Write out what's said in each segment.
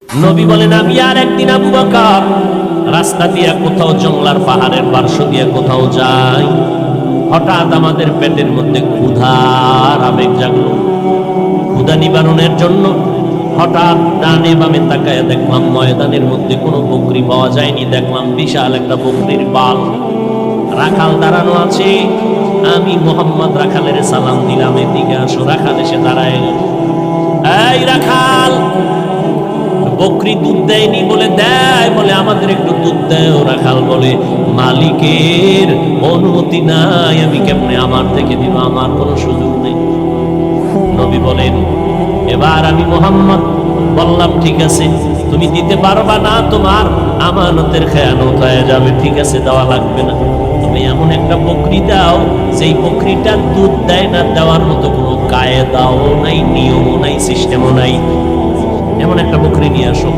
নবী বলেন আমি আর একদিন আবু বকর রাস্তা দিয়ে কোথাও জঙ্গলার পাহাড়ের পার্শ্ব দিয়ে কোথাও যাই, হঠাৎ আমাদের পেটের মধ্যে ক্ষুধার আবেগ জাগলো। ক্ষুধা নিবারণের জন্য হঠাৎ ডানে বামে তাকায় দেখলাম ময়দানের মধ্যে কোনো বকরি পাওয়া যায়নি। দেখলাম বিশাল একটা বকরির পাল, রাখাল দাঁড়ানো আছে। আমি মোহাম্মদ রাখালের সালাম দিলাম, এদিকে আসো। রাখাল এসে দাঁড়ায়, এই রাখাল, বকরি দুধ দেয়নি বলে দেয়, বলে আমাদের একটু দুধ দেয়। রাখাল বলে মালিকের অনুমতি নাই, আমি কেমনে আমার থেকে দিব, আমার কোনো সুযোগ নেই। নবী বলেন এবার আমি মোহাম্মদ বললাম ঠিক আছে, তুমি দিতে পারবা না, তোমার আমানতের খেয়ানত হয়ে যাবে, ঠিক আছে দেওয়া লাগবে না। তুমি এমন একটা বকরি দাও যেই বকরিটা দুধ দেয় না, দেওয়ার মতো কোনো কায়দাও নাই, নিয়মও নাই, সিস্টেমও নাই, এমন একটা বকরি নিয়ে আসো।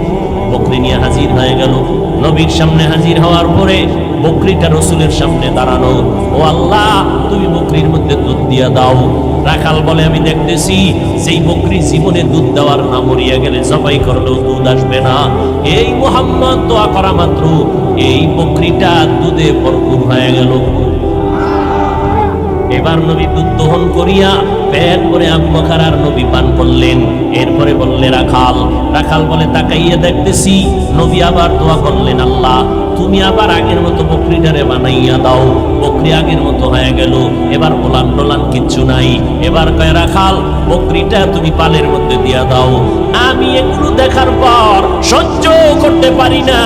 বকরি নিয়ে হাজির হয়ে গেল। নবীর সামনে হাজির হওয়ার পরে বকরিটা রসুলের সামনে দাঁড়ানো। ও আল্লাহ, তুমি বকরির মধ্যে দুধ দিয়া দাও। রাখাল বলে আমি দেখতেছি যেই বকরি জীবনে দুধ দেওয়ার না, মরিয়া গেলে জবাই করলেও দুধ আসবে না। এই মুহাম্মদ দোয়া করা মাত্র এই বকরিটা দুধে ভরপুর হয়ে গেল। এবার নবী দুধ দহন করিয়া পেট করে আবু বকর আর নবী পান করলেন। এরপরে বললে রাখাল। রাখাল বলে তাকাইয়া দেখতেছি নবী আবার দোয়া করলেন, আল্লাহ তুমি আবার আগের মতো বকরিটারে বানাইয়া দাও। বকরি আগের মতো হয়ে গেল, এবার পোলান টোলান কিচ্ছু নাই। এবার কয় রাখাল, বকরিটা তুমি পালের মধ্যে দিয়া দাও। আমি এগুলো দেখার পর সহ্য করতে পারি না,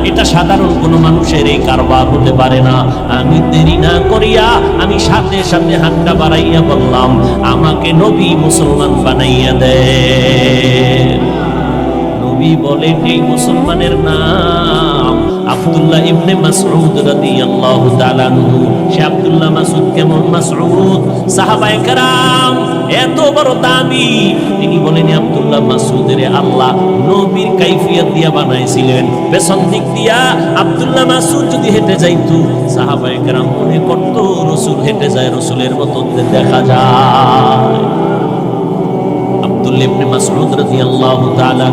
এটা সাধারণ কোনো মানুষের এই কারবার হতে পারে না। আমি দেরি না করিয়া আমি সাথে সাথে হাতটা বাড়াইয়া বললাম, আমাকে নবী মুসলমান বানাইয়া দেন। নবী বলেন এই মুসলমানের নাম আব্দুল্লাহ ইবনে মাসউদ রাদিয়াল্লাহু তাআলা আনহু। সে আব্দুল্লাহ মাসউদ কেমন মাসউদ? সাহাবায়ে কেরাম এত বড় দামি। তিনি বলেন আব্দুল্লাহ মাসউদের আল্লাহ নবীর কাইফিয়ত দিয়া বানাইছিলেন। পেছন দিক দিয়া আব্দুল্লাহ মাসউদ যদি হেঁটে যাইতো, সাহাবায়ে কেরাম মনে করত রাসূল হেঁটে যায়, রাসূলের মতো দেখা যায়। আব্দুল্লাহ ইবনে মাসউদ রাদিয়াল্লাহু তাআলা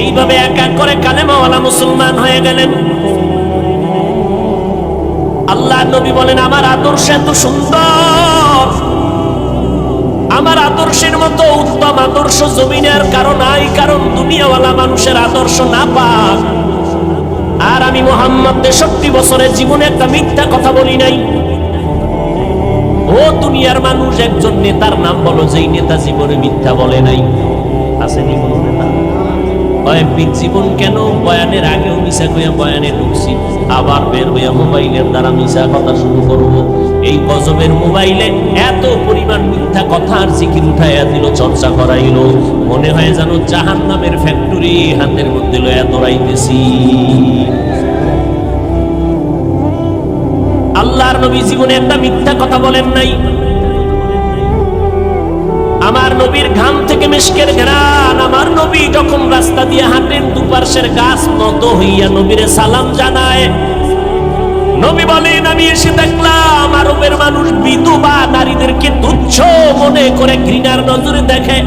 এইভাবে এক এক করে কালেমাওয়ালা মুসলমান হয়ে গেলেন। আল্লাহ নবী বলেন আমার আদর্শ এত সুন্দর, আমার আদর্শের মতো উত্তম আদর্শ জমিনের কারো নাই, কারণ দুনিয়াওয়ালা মানুষের আদর্শ না পাক। আর আমি মুহাম্মদ 63 বছরের জীবনে একটা মিথ্যা কথা বলি নাই। ও দুনিয়ার মানুষ, একজন নেতার নাম বলো যেই নেতা জীবনে মিথ্যা বলে নাই। আসেনি কোনো নেতা? কয়েকদিন জীবন কেন বয়ানের আগেও মিশা কইয়া বয়ানে ঢুকছি, আবার বের হইয়া মোবাইলের দ্বারা মিশা কথা শুরু করব। এই গজবের মোবাইলে এত পরিমাণ মিথ্যা কথার জিকির উঠাইয়া দিল, চর্চা করাইল, মনে হয় যেন জাহান্নামের ফ্যাক্টরি হাতের মধ্যে লইয়া দৌড়াইতেছি। আল্লাহর নবী জীবনে একটা মিথ্যা কথা বলেন নাই। আমার নবীর ঘাম থেকে মিশকের ঘ্রাণ, আমার নবী যখন রাস্তা দিয়ে হাঁটেন দুপার্শ্বের গাছ নত হইয়া নবীরে সালাম জানায়। নবী বলেন আমি এসে দেখলাম আরবের মানুষ বিধবা নারীদেরকে তুচ্ছ মনে করে ঘৃণার নজরে দেখে।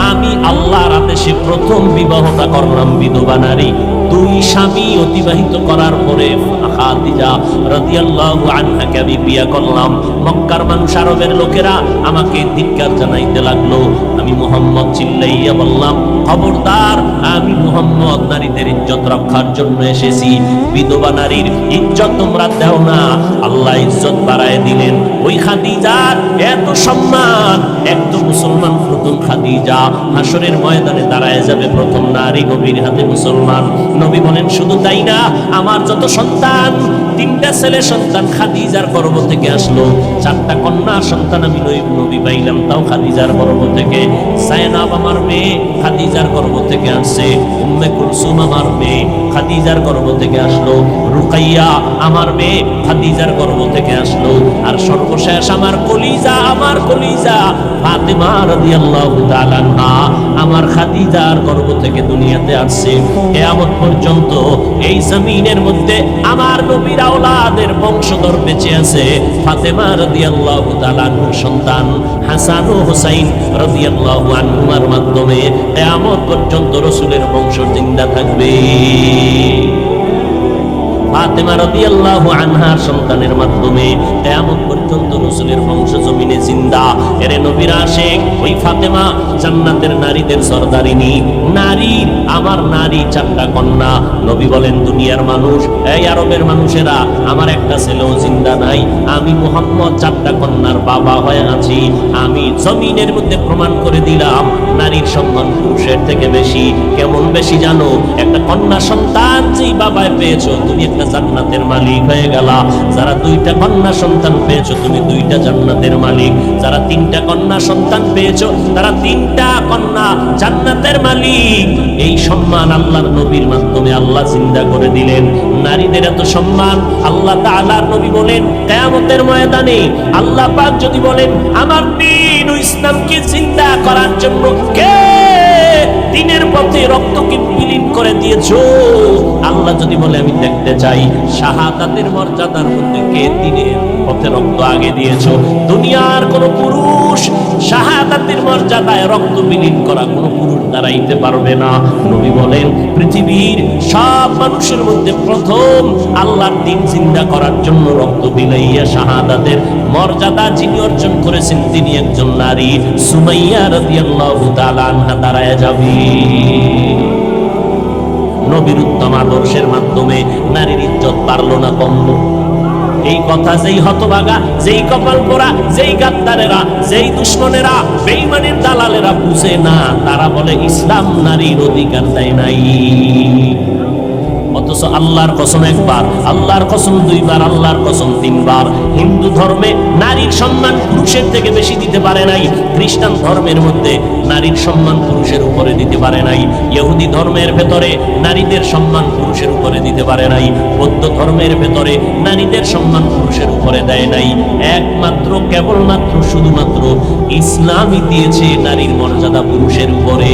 আমি আল্লাহর আদেশে প্রথম বিবাহটা করলাম বিধবা নারী। 2 স্বামী অতিবাহিত করার পরে খাদিজা রাদিয়াল্লাহু আনহাকে আমি বিয়ে করলাম। মক্কার মানুষ আরবের লোকেরা আমাকে ধিক্কার জানাইতে লাগলো। আমি মুহাম্মদ চিল্লাইয়া বললাম, খবরদার, আমি মুহাম্মদ নারীদের ইজ্জত রক্ষার জন্য এসেছি। বিধবা নারীর ইজ্জত তোমরা দাও না। আল্লাহ ইজ্জত বাড়ায় দিলেন। ওই খাদিজার এত সম্মান, একদম মুসলমান প্রথম খাদিজা হাসরের ময়দানে দাঁড়ায় যাবে প্রথম নারী নবীর হাতে মুসলমান। নবী বলেন শুধু তাই না, আমার যত সন্তান, 3টা ছেলে সন্তান খাদিজার গর্ভ থেকে আসলো। 4টা কন্যা সন্তান আমি নবী পাইলাম, তাও খাদিজার গর্ভ থেকে। জায়নাব আমার মেয়ে খাদিজার গর্ভ থেকে আসছে। উম্মে কুলসুম আমার মেয়ে খাদিজার গর্ভ থেকে আসলো। রুকাইয়া আমার মেয়ে খাদিজার গর্ভ থেকে আসলো। আর সর্বশেষ আমার কলিজা ফাতেমা রাদিয়াল্লাহু তাআলা আনহা আমার খাদিজার গর্ভ থেকে দুনিয়াতে আসছে। কিয়ামত পর্যন্ত এই জমিনের মধ্যে আমার নবীর আওলাদের বংশধর বেঁচে আছে। ফাতেমা রাদিয়াল্লাহু তাআলা আনহার সন্তান হাসান ও হুসাইন রাদিয়াল্লাহু আনহুমার মাধ্যমে কিয়ামত পর্যন্ত রাসূলের বংশ জিন্দা থাকবে। ফাতেমা রাদিয়াল্লাহু আনহার সন্তানের মাধ্যমে কিয়ামত পর্যন্ত রাসূলের বংশ জমিনে জিন্দা। এরে নবীর আশিক ওই ফাতেমা জান্নাতের নারীদের সরদারিনী নারী, আমার নারী চারটা কন্যা। নবী বলেন দুনিয়ার মানুষ, এই আরবের মানুষেরা, আমার একটা ছেলেও জিন্দা নাই, আমি মুহাম্মদ চারটা কন্যার বাবা হয়ে আছি। আমি জমিনের মধ্যে প্রমাণ করে দিলাম নারীর সম্মান পুরুষের থেকে বেশি। কেমন বেশি জানো? একটা কন্যা সন্তান যেই বাবায় পেয়েছো তুমি একটা জান্নাতের মালিক হয়ে গেলা। যারা দুইটা কন্যা সন্তান পেয়েছো তুমি দুইটা জান্নাতের মালিক। যারা তিনটা কন্যা সন্তান পেয়েছো তারা তিনটা কন্যা জান্নাতের মালিক। এই সম্মান আল্লাহর নবীর মাধ্যমে আল্লাহ জিন্দা করে দিলেন। নারীদের এত সম্মান আল্লাহ তাআলার নবী বলেন কিয়ামতের ময়দানে আল্লাহ পাক যদি বলেন আমার দ্বীন ও ইসলামকে জিন্দা করার জন্য কে দ্বীনের পথে রক্তকে বিলীন করে দিয়েছো, আল্লাহ যদি বলে আমি দেখতে চাই শাহাদাতের মর্যাদার মধ্যে কে দ্বীনের পথে রক্ত আগে দিয়েছো। দুনিয়ার কোন পুরুষ শাহাদাতের মর্যাদায় রক্ত বিলীন করা কোন পুরুষ দাঁড়াইতে পারবে না। নবী বলেন পৃথিবীর সব মানুষের মধ্যে প্রথম আল্লাহর দ্বীন জিন্দা করার জন্য রক্ত বিলাইয়া শাহাদাতের মর্যাদা যিনি অর্জন করেছেন তিনি একজন নারী। সুমাইয়া রাদিয়াল্লাহু তাআলা আনহা দাঁড়ায় যাবে। নবীর উত্তম আদর্শের মাধ্যমে নারীর ইজ্জত বাড়লো না কমলো? এই কথা যেই হতভাগা, যেই কপাল পোড়া, যেই গাদ্দারেরা, যেই দুশ্মনেরা, বেঈমানের দালালেরা বুঝে না, তারা বলে ইসলাম নারীর অধিকার দেয় নাই। অথচ আল্লাহর কসম একবার, আল্লাহর কসম দুইবার, আল্লাহর কসম তিনবার। হিন্দু ধর্মে নারীর সম্মান পুরুষের থেকে বেশি দিতে পারে নাই। খ্রিস্টান ধর্মের মধ্যে নারীর সম্মান পুরুষের উপরে দিতে পারে নাই। ইহুদি ধর্মের ভেতরে নারীদের সম্মান পুরুষের উপরে দিতে পারে নাই। বৌদ্ধ ধর্মের ভেতরে নারীদের সম্মান পুরুষের উপরে দেয় নাই। একমাত্র কেবলমাত্র শুধুমাত্র ইসলামই দিয়েছে নারীর মর্যাদা পুরুষের উপরে।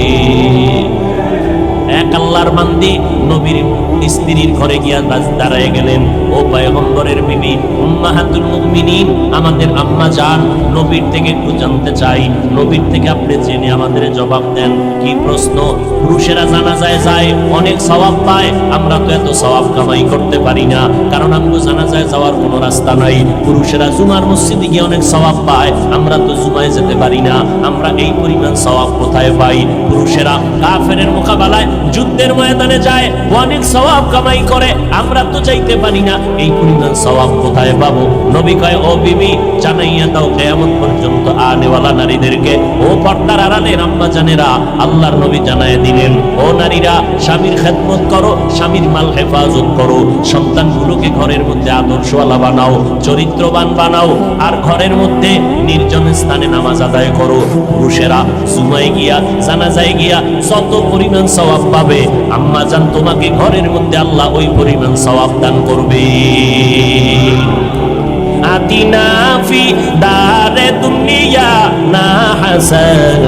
এক আল্লাহর বান্দি নবীর স্ত্রীর ঘরে গিয়া দাঁড়ায় গেলেন। ও পয়গম্বরের বিবি উম্মাহাতুল মুমিনিন, আমাদের আম্মা জান, নবীর থেকে একটু জানতে চাই, নবীর থেকে আপনি জেনে আমাদের জবাব দেন। কি প্রশ্ন? পুরুষেরা জানাজায় যায় অনেক সওয়াব পায়, আমরা তো এত সওয়াব কামাই করতে পারি না, কারণ আমগো জানাজায় যাওয়ার কোনো রাস্তা নাই। পুরুষেরা জুমার মসজিদে গিয়ে অনেক সওয়াব পায়, আমরা তো জুমায় যেতে পারি না, আমরা এই পরিমাণ সওয়াব কোথায় পাই? পুরুষেরা কাফেরের মোকাবেলায় যুদ্ধের ময়দানে যায়, অনেক সওয়াব কামাই করে, আমরা তো যাইতে পারি না, এই পরিমাণ সওয়াব কোথায় পাবো? নবী কয় ও বিবি জানাইয়া দাও কিয়ামত পর্যন্ত আনেওয়ালা নারীদেরকে। ও পর্দার আড়ালের আম্মা জানেরা, আল্লাহর নবী জানায় দিলেন ও নারীরা স্বামীর খেদমত করো, স্বামীর মাল হেফাজত করো, সন্তানগুলোকে ঘরের মধ্যে আদর্শওয়ালা বানাও, চরিত্রবান বানাও, আর ঘরের মধ্যে নির্জন স্থানে নামাজ আদায় করো। পুরুষেরা জুমায় গিয়া জানাজায় গিয়া যত পরিমাণ সওয়াব পাবে, আম্মা জান তোমাকে ঘরের মধ্যে আল্লাহ ওই পরিমাণ সওয়াব দান করবে। আতিনা ফি দারে দুনিয়া না হাসান,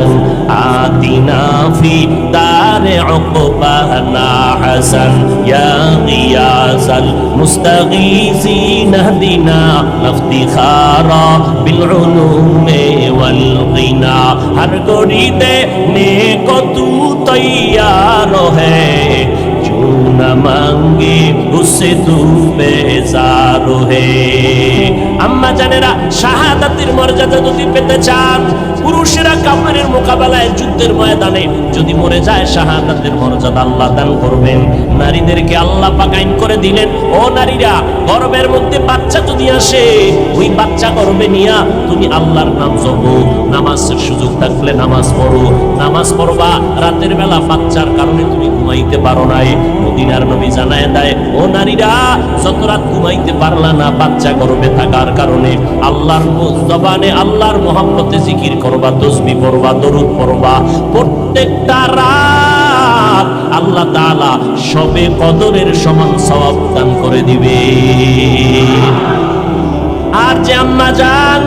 আতিনা ফি দারে উকবা না হাসান, ইয়া গিয়াসাল মুস্তাগীসিন হদিনা ইফতিখারা বিল উলুমে ওয়াল গিনা। হর গরিদে নেকো তু তৈয়ার হ্যায়, जो न मांगे उससे तू बेजार है। আম্মা জানেরা, শাহাদাতের মর্যাদা যদি পেতে চান, পুরুষেরা কাফেরের মোকাবেলায় যুদ্ধের ময়দানে যদি মরে যায়, শাহাদাতের মর্যাদা আল্লাহ দান করবেন। নারীদেরকে আল্লাহ পাক আইন করে দিলেন, ও নারীরা গর্ভের মধ্যে বাচ্চা যদি আসে, ওই বাচ্চা গর্ভে নিয়া তুমি আল্লাহর নাম জপো, নামাজের সুযোগ থাকলে নামাজ পড়ো, নামাজ পড়বা। রাতের বেলা বাচ্চার কারণে তুমি ঘুমাইতে পারো নাই, মদিনার নবী জানায় দেয় ও নারীরা যত রাত ঘুমাইতে পারলা না বাচ্চা গর্ভে থাকার কারণে, আল্লাহর জবানে আল্লাহর মহব্বতে জিকির করবা, তাসবিহ পড়বা, দরুদ পড়বা। প্রত্যেকটা রাত আল্লাহ তাআলা শবে কদরের সমান সওয়াব দান করে দিবে। আর যে আম্মা জান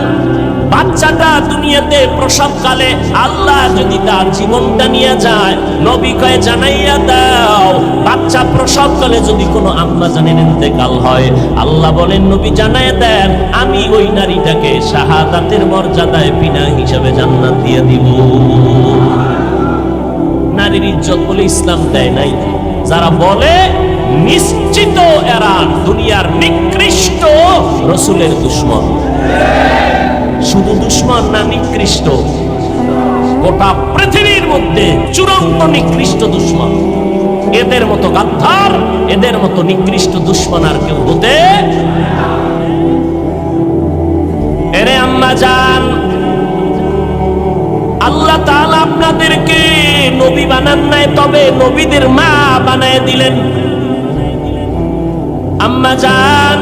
বাচ্চাটা দুনিয়াতে প্রসবকালে আল্লাহ যদি তার জীবনটা নিয়ে যায়, নবী কয় জানাইয়া দাও, বাচ্চা প্রসবকালে যদি কোনো আম্মা জানেন ইন্তেকাল হয়, আল্লাহ বলেন নবী জানাইয়া দেন, আমি ওই নারীটাকে শাহাদাতের মর্যাদায় বিনা হিসাবে জান্নাত দিয়ে দিব। নারীর ইজ্জত বলে ইসলাম দেয় নাই। যারা বলে নিশ্চিত এরা দুনিয়ার নিকৃষ্ট রসুলের দুশ্মন। শুধু দুশ্মন না, নিকৃষ্ট, গোটা পৃথিবীর মধ্যে চূড়ান্ত নিকৃষ্ট দুশ্মন। এদের মতো গাদ্দার, এদের মতো নিকৃষ্ট দুশ্মন আর কেউ হতে। এরে আম্মা জান, আল্লাহ তাআলা আপনাদেরকে নবী বানান নাই, তবে নবীদের মা বানায় দিলেন। আম্মা জান,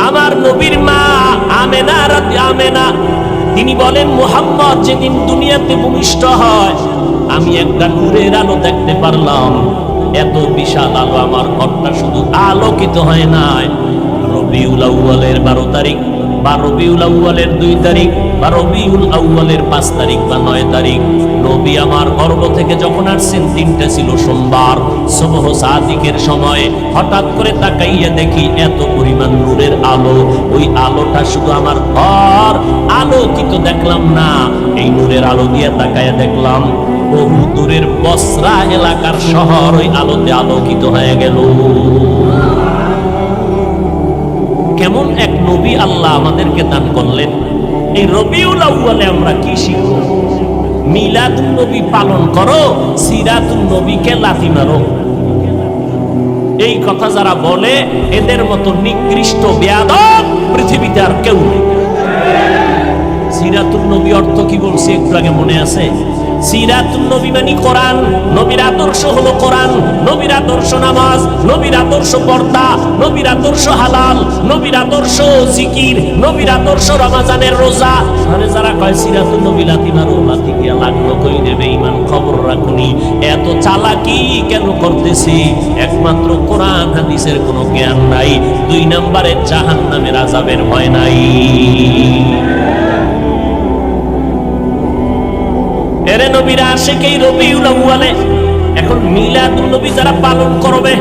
আমার নবীর মা আমেনা আমেনা, তিনি বলেন মুহাম্মদ যেদিন দুনিয়াতে ভূমিষ্ঠ হয়, আমি একটা নূরের আলো দেখতে পারলাম। এত বিশাল আলো, আমার ঘরটা শুধু আলোকিত হয় নাই, রবিউল আউয়ালের 12 তারিখ বা রবিউল আউয়ালের 2 তারিখ বা রবিউল আউয়ালের 5 তারিখ বা 9 তারিখ নবী আমার গর্ভ থেকে যখন আসছেন, 3টা ছিল সোমবার, সুবহ সাদিকের সময়। হঠাৎ করে তাকাইয়া দেখি এত পরিমাণ নূরের আলো, ওই আলোটা শুধু আমার ঘর আলোকিত দেখলাম না, এই নূরের আলো দিয়ে তাকাইয়া দেখলাম বহু দূরের বসরা এলাকার শহর ওই আলোতে আলোকিত হয়ে গেল। কেমন এক নবী আল্লাহ আমাদেরকে দান করলেন। এই রবিউল আউয়ালে আমরা কি শিখব? মিলাদুন নবী পালন করো, সিরাতুন নবীকে লাথি মারো। এই কথা যারা বলে, এদের মতো নিকৃষ্ট বেয়াদব পৃথিবীতে আর কেউ নেই। সিরাতুন নবী অর্থ কি বলছি একটু আগে মনে আছে? সিরাতুন নবী মানে কোরআন। নবীর আদর্শ হলো কোরআন, নবীর আদর্শ নামাজ, নবীর আদর্শ পর্দা, নবীর আদর্শ হালাল, নবীর আদর্শ জিকির, নবীর আদর্শ রমজানের রোজা। মানে যারা কয় সিরাতুন নবী লাথি মারো, লাথি গিয়া লাগলো কই দেবে, ইমান খবর রাখুনি। এত চালাকি কেন করতেছি? একমাত্র কোরআন হাদিসের কোনো জ্ঞান নাই। 2 নম্বরে জাহান্নামের আযাবের ভয় নাই। এরে নবীরা আশিকেই রবিউল আউয়ালে। এখন মিলাদুন নবী যারা পালন করবে,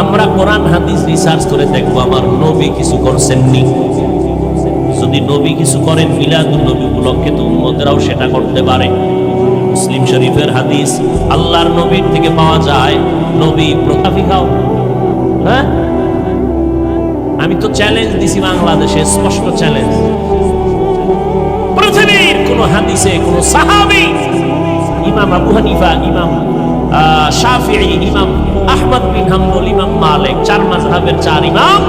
আমরা কোরআন হাদিস রিসার্চ করে দেখবো আমার নবী কিছু করছেননি। যদি নবী কিছু করেন মিলাদুন নবী উপলক্ষে, তো উম্মতেরাও সেটা করতে পারে। মুসলিম শরীফের হাদিস, আল্লাহর নবীর থেকে পাওয়া যায়, নবী প্রতাপী খাও। হ্যাঁ, আমি তো চ্যালেঞ্জ দিছি বাংলাদেশে, স্পষ্ট চ্যালেঞ্জ। পৃথিবীর কোন হাদিসে কোন সাহাবী, ইমাম আবু হানিফা, ইমাম শাফিঈ, ইমাম আহমদ বিন হাম্বল, ইমাম মালিক, 4 মাযহাবের 4 ইমাম,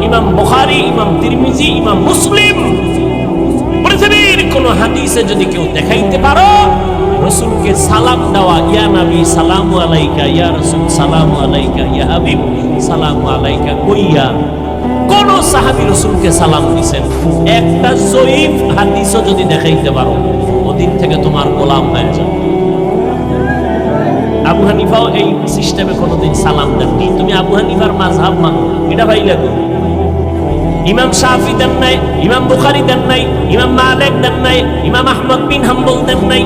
ইমাম বুখারী, ইমাম তিরমিজি, ইমাম মুসলিম, পৃথিবীর কোন হাদিসে যদি কেউ দেখাইতে পারো রাসূলকে সালাম দেওয়া, ইয়া নবী সালামু আলাইকা, ইয়া রাসূল সালামু আলাইকা, ইয়া হাবিব সালামু আলাইকা কইয়া কোন সাহাবী রাসূলকে সালাম দিবেন, একটা জয়ীফ হাদিসও যদি দেখাইতে পারো, ওদিন থেকে তোমার গোলাম হয়ে যাবে। আবু হানিফাও এই সিস্টেমে কোনোদিন সালাম দেননি। তুমি আবু হানিফার মাযহাব মানো, এটা ভাই লাগো। ইমাম শাফি দেন নাই, ইমাম বুখারী দেন নাই, ইমাম মালিক দেন নাই, ইমাম আহমদ বিন হাম্বল দেন নাই।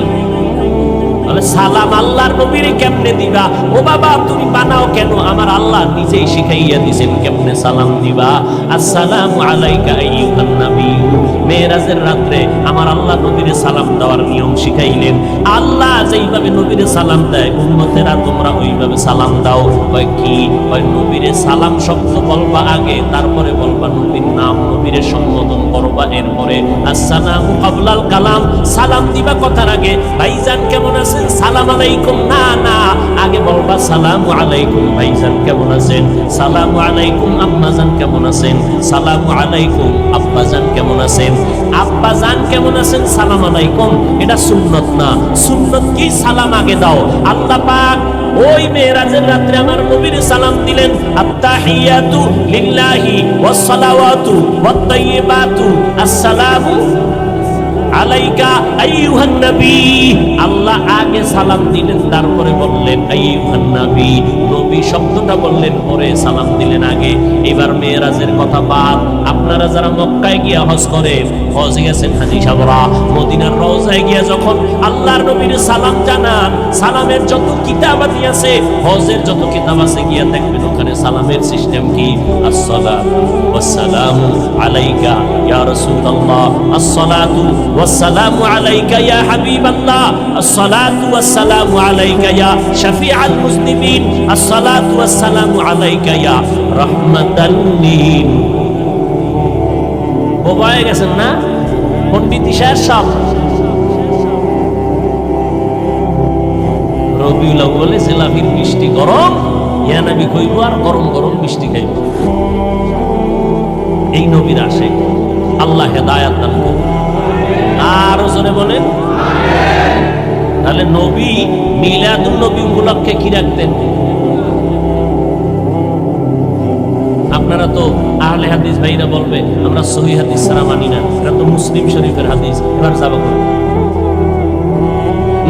তাহলে সালাম আল্লাহর নবীর কেমনে দিবা? ও বাবা তুমি বানাও কেন? আমার আল্লাহ নিজেই শিখাইয়া দিয়েছেন কেমনে সালাম দিবা। আসসালামু আলাইকা আইয়ুহান নাবিয়্যু। মেরাজের রাতে আমার আল্লাহ নবীরে সালাম দেওয়ার নিয়ম শিখাইলেন। আল্লাহ যেইভাবে নবীরে সালাম দেয়, উম্মতেরা তোমরা ওইভাবে সালাম দাও। কয় কি? কয় নবীরে সালাম শব্দ বলবা আগে, তারপরে বলবা নবীর নাম, নবীরে সম্বোধন করবা, এরপরে আসসালামু ক্বাবলাল কালাম, সালাম দিবা কথার আগে। ভাইজান কেমন আছেন? সালাম আলাইকুম না, না, আগে বলবা সালামু আলাইকুম ভাইজান কেমন আছেন, সালামু আলাইকুম আম্মাজান কেমন আছেন, সালামু আলাইকুম আব্বাজান কেমন আছেন। আব্বাজান কেমন আছেন সালাম আলাইকুম, এটা সুন্নত না। সুন্নত কি? সালাম আগে দাও। আল্লাহ পাক ওই মেরাজের রাতে আমার নবীর সালাম দিলেন, আত্তাহিয়াতু লিল্লাহি ওয়াস সালাওয়াতু ওয়াত তাইয়্যিবাতু আসসালামু আলাইকা আইয়ুহান নবী। আল্লাহ আগে সালাম দিলেন, তারপরে বললেন আইয়ুহান নবী, নবী নবী শব্দটা বললেন পরে, সালাম দিলেন আগে। এবার মেরাজের কথা বাদ, আপনারা যারা মক্কায় গিয়া হজ করেন, হজে গেছেন হাজি সাহেবরা, মদিনার রওজায় গিয়া যখন আল্লাহর নবীর সালাম জানান, সালামের যত কিতাবাতি আছে, হজের যত কিতাব আছে, গিয়া দেখবেন ওখানে সালামের সিস্টেম কি, আসসালাতু ওয়াসসালামু আলাইকা ইয়া রাসূলুল্লাহ, আসসালাতু ওয়াসসালামু আলাইকা ইয়া হাবিবাল্লাহ, আসসালাতু ওয়াসসালামু আলাইকা ইয়া শাফিআল মুজনিবিন, আসসালাতু ওয়াসসালামু আলাইকা ইয়া রাহমাতাল লিল। বোবায় গেছেন না পণ্ডিত সাহেব সব। রবিউল আউয়ালে জিলাপির মিষ্টি গরম, ইয়া নবী কইব আর গরম গরম মিষ্টি খাইব। এই নবীর আসে আল্লাহ হেদায়াত দান করুন। আরো জোরে বলেন। তাহলে নবী মিলাদুন নবী উপলক্ষে কি রাখতেন? আপনারা তো আহলে হাদিস ভাইরা বলবে আমরা সহিহ হাদিস ছাড়া মানি না, এটা তো মুসলিম শরীফের হাদিস। এবার যাবো,